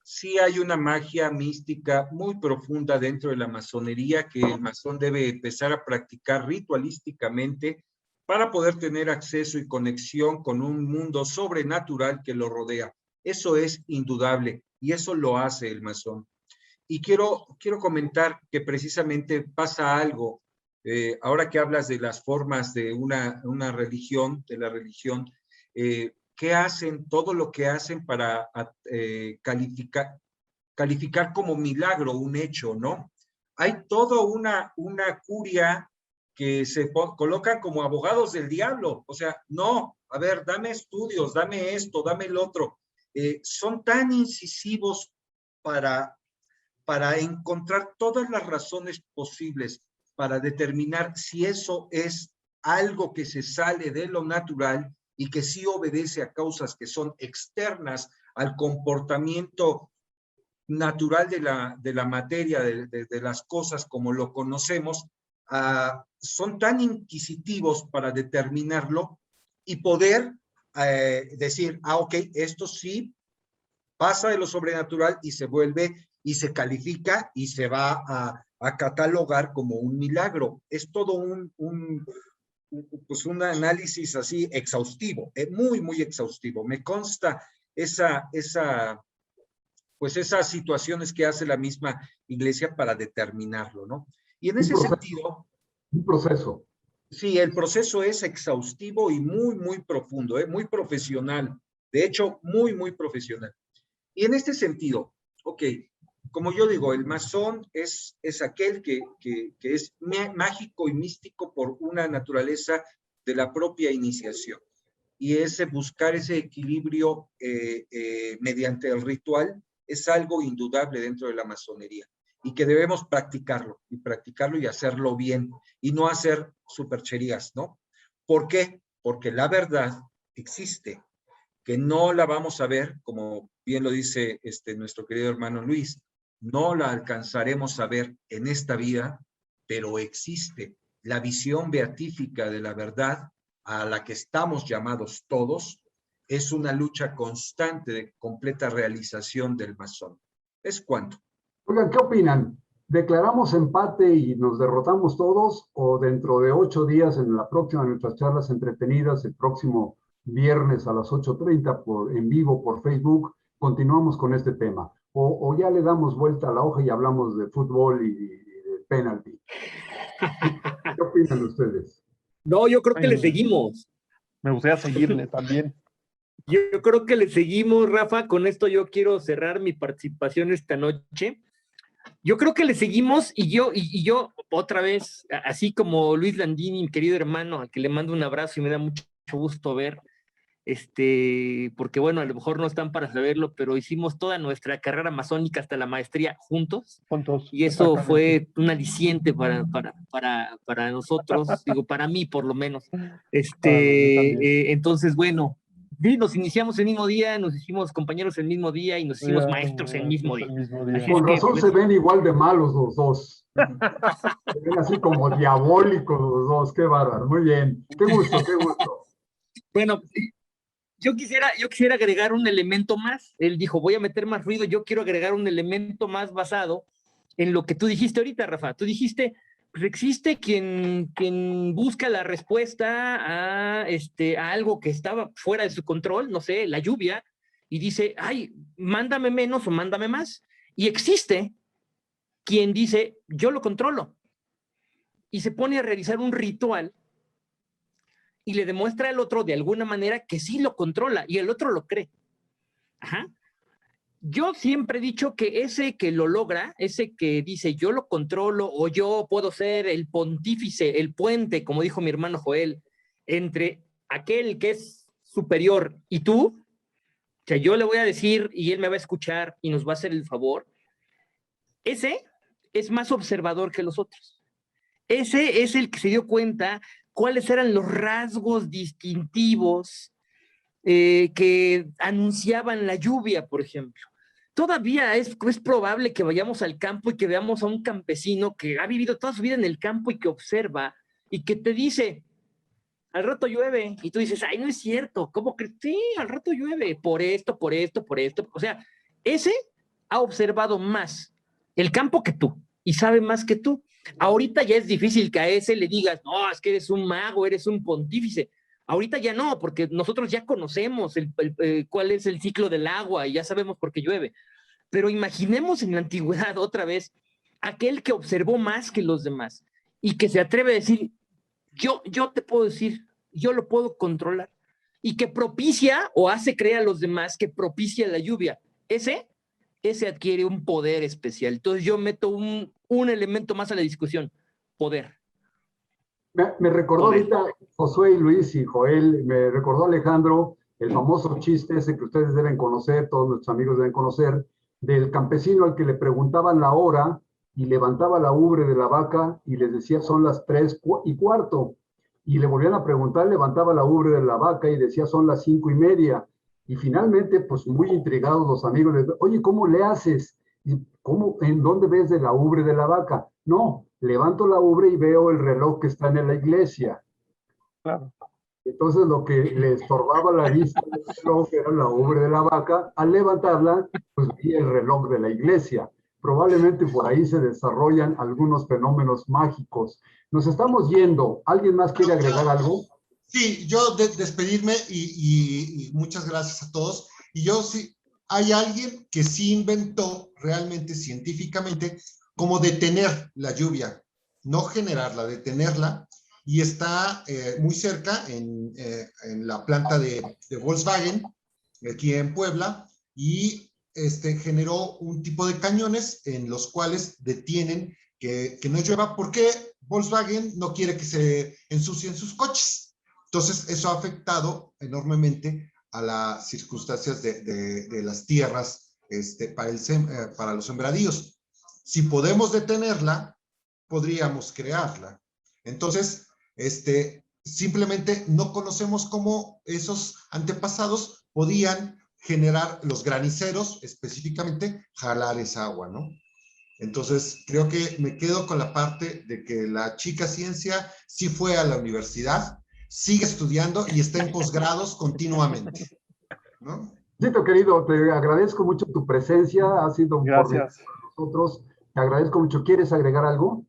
Sí hay una magia mística muy profunda dentro de la masonería que el masón debe empezar a practicar ritualísticamente para poder tener acceso y conexión con un mundo sobrenatural que lo rodea. Eso es indudable y eso lo hace el masón. Y quiero comentar que precisamente pasa algo, ahora que hablas de las formas de una religión, de la religión, ¿qué hacen? Todo lo que hacen para calificar como milagro un hecho, ¿no? Hay toda una curia que se colocan como abogados del diablo, o sea, no, a ver, dame estudios, dame esto, dame el otro. Son tan incisivos para encontrar todas las razones posibles para determinar si eso es algo que se sale de lo natural y que sí obedece a causas que son externas al comportamiento natural de la materia, de las cosas como lo conocemos, son tan inquisitivos para determinarlo y poder decir, ok, esto sí pasa de lo sobrenatural y se vuelve y se califica y se va a catalogar como un milagro. Es todo pues un análisis así exhaustivo, muy, muy exhaustivo. Me consta pues esas situaciones que hace la misma iglesia para determinarlo, ¿no? Y en ese sentido... Un proceso. Sí, el proceso es exhaustivo y muy, muy profundo, muy profesional. De hecho, muy, muy profesional. Y en este sentido, ok, como yo digo, el masón es aquel que es mágico y místico por una naturaleza de la propia iniciación. Y ese buscar ese equilibrio mediante el ritual es algo indudable dentro de la masonería y que debemos practicarlo y hacerlo bien y no hacer supercherías, ¿no? ¿Por qué? Porque la verdad existe, que no la vamos a ver, como bien lo dice nuestro querido hermano Luis, no la alcanzaremos a ver en esta vida, pero existe la visión beatífica de la verdad a la que estamos llamados todos, es una lucha constante de completa realización del masón. ¿Es cuánto? Oigan, ¿qué opinan? ¿Declaramos empate y nos derrotamos todos o dentro de 8 días en la próxima de nuestras charlas entretenidas, el próximo viernes a las 8:30 en vivo por Facebook, continuamos con este tema? O ya le damos vuelta a la hoja y hablamos de fútbol y de penalti. ¿Qué opinan ustedes? No, yo creo que le seguimos. Me gustaría seguirle también. Yo creo que le seguimos, Rafa. Con esto yo quiero cerrar mi participación esta noche. Yo creo que le seguimos y yo otra vez, así como Luis Landini, mi querido hermano, al que le mando un abrazo y me da mucho gusto ver, porque bueno, a lo mejor no están para saberlo, pero hicimos toda nuestra carrera masónica hasta la maestría juntos. Y eso fue un aliciente para nosotros, digo, para mí por lo menos. Entonces, bueno, sí, nos iniciamos el mismo día, nos hicimos compañeros el mismo día y nos hicimos maestros el mismo día. Con razón se ven igual de malos los dos. Se ven así como diabólicos los dos, qué bárbaro. Muy bien, qué gusto, qué gusto. Bueno, yo quisiera agregar un elemento más. Él dijo, voy a meter más ruido, yo quiero agregar un elemento más basado en lo que tú dijiste ahorita, Rafa. Tú dijiste, pues existe quien busca la respuesta a algo que estaba fuera de su control, no sé, la lluvia, y dice, ay, mándame menos o mándame más. Y existe quien dice, yo lo controlo. Y se pone a realizar un ritual y le demuestra al otro de alguna manera que sí lo controla y el otro lo cree. Ajá. Yo siempre he dicho que ese que lo logra, ese que dice yo lo controlo o yo puedo ser el pontífice, el puente, como dijo mi hermano Joel, entre aquel que es superior y tú, o sea, yo le voy a decir y él me va a escuchar y nos va a hacer el favor, ese es más observador que los otros. Ese es el que se dio cuenta cuáles eran los rasgos distintivos que anunciaban la lluvia, por ejemplo. todavía es probable que vayamos al campo y que veamos a un campesino que ha vivido toda su vida en el campo y que observa y que te dice, al rato llueve, y tú dices, ay, no es cierto, ¿cómo crees? Sí, al rato llueve, por esto, por esto, por esto. O sea, ese ha observado más el campo que tú y sabe más que tú. Ahorita ya es difícil que a ese le digas, no, es que eres un mago, eres un pontífice. Ahorita ya no, porque nosotros ya conocemos cuál es el ciclo del agua y ya sabemos por qué llueve. Pero imaginemos en la antigüedad otra vez aquel que observó más que los demás y que se atreve a decir, yo te puedo decir, yo lo puedo controlar, y que propicia o hace creer a los demás que propicia la lluvia. Ese adquiere un poder especial. Entonces yo meto un elemento más a la discusión, poder. Me recordó Poder. ahorita Josué y Luis y Joel, me recordó Alejandro el famoso chiste ese que ustedes deben conocer, todos nuestros amigos deben conocer, del campesino al que le preguntaban la hora y levantaba la ubre de la vaca y les decía son las 3:15. Y le volvían a preguntar, levantaba la ubre de la vaca y decía son las 5:30. Y finalmente, pues muy intrigados los amigos, les oye, ¿cómo le haces? ¿En dónde ves de la ubre de la vaca? No, levanto la ubre y veo el reloj que está en la iglesia. Claro. Entonces lo que le estorbaba la vista del reloj era la ubre de la vaca. Al levantarla, pues vi el reloj de la iglesia. Probablemente por ahí se desarrollan algunos fenómenos mágicos. Nos estamos yendo. ¿Alguien más quiere agregar algo? Sí, yo despedirme y muchas gracias a todos. Y yo sí, hay alguien que sí inventó realmente científicamente cómo detener la lluvia, no generarla, detenerla, y está muy cerca en la planta de Volkswagen, aquí en Puebla, y generó un tipo de cañones en los cuales detienen que no llueva porque Volkswagen no quiere que se ensucien sus coches. Entonces, eso ha afectado enormemente a las circunstancias de las tierras para los sembradíos. Si podemos detenerla, podríamos crearla. Entonces, simplemente no conocemos cómo esos antepasados podían generar los graniceros, específicamente jalar esa agua, ¿no? Entonces, creo que me quedo con la parte de que la chica ciencia sí fue a la universidad, sigue estudiando y está en posgrados continuamente, ¿no? Chito, querido, te agradezco mucho tu presencia, ha sido formidable Gracias. para nosotros. Te agradezco mucho. ¿Quieres agregar algo?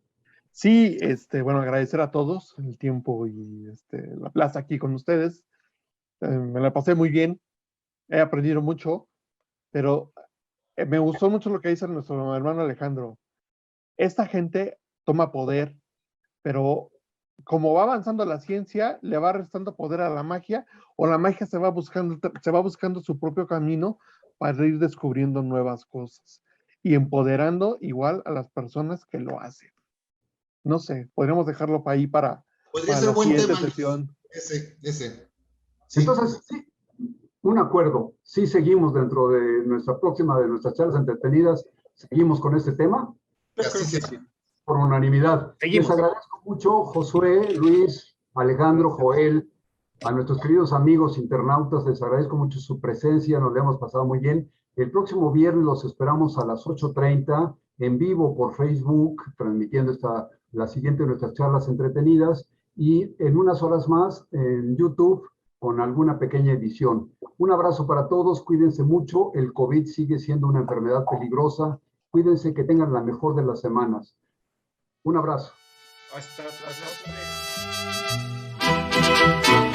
Sí, bueno, agradecer a todos el tiempo y la plaza aquí con ustedes. Me la pasé muy bien, he aprendido mucho, pero me gustó mucho lo que dice nuestro hermano Alejandro. Esta gente toma poder, pero como va avanzando la ciencia, le va restando poder a la magia, o la magia se va buscando su propio camino para ir descubriendo nuevas cosas y empoderando igual a las personas que lo hacen. No sé, podríamos dejarlo para ahí para Podría ser la buen siguiente tema. sesión. Ese. Sí. Entonces, sí, un acuerdo. Sí seguimos dentro de nuestras charlas entretenidas, seguimos con este tema. Así sea. Por unanimidad. Seguimos. Les agradezco mucho, Josué, Luis, Alejandro, Joel, a nuestros queridos amigos internautas, les agradezco mucho su presencia, nos la hemos pasado muy bien. El próximo viernes los esperamos a las 8:30 en vivo por Facebook, transmitiendo la siguiente de nuestras charlas entretenidas, y en unas horas más en YouTube con alguna pequeña edición. Un abrazo para todos, cuídense mucho, el COVID sigue siendo una enfermedad peligrosa, cuídense, que tengan la mejor de las semanas. Un abrazo. Hasta otra vez.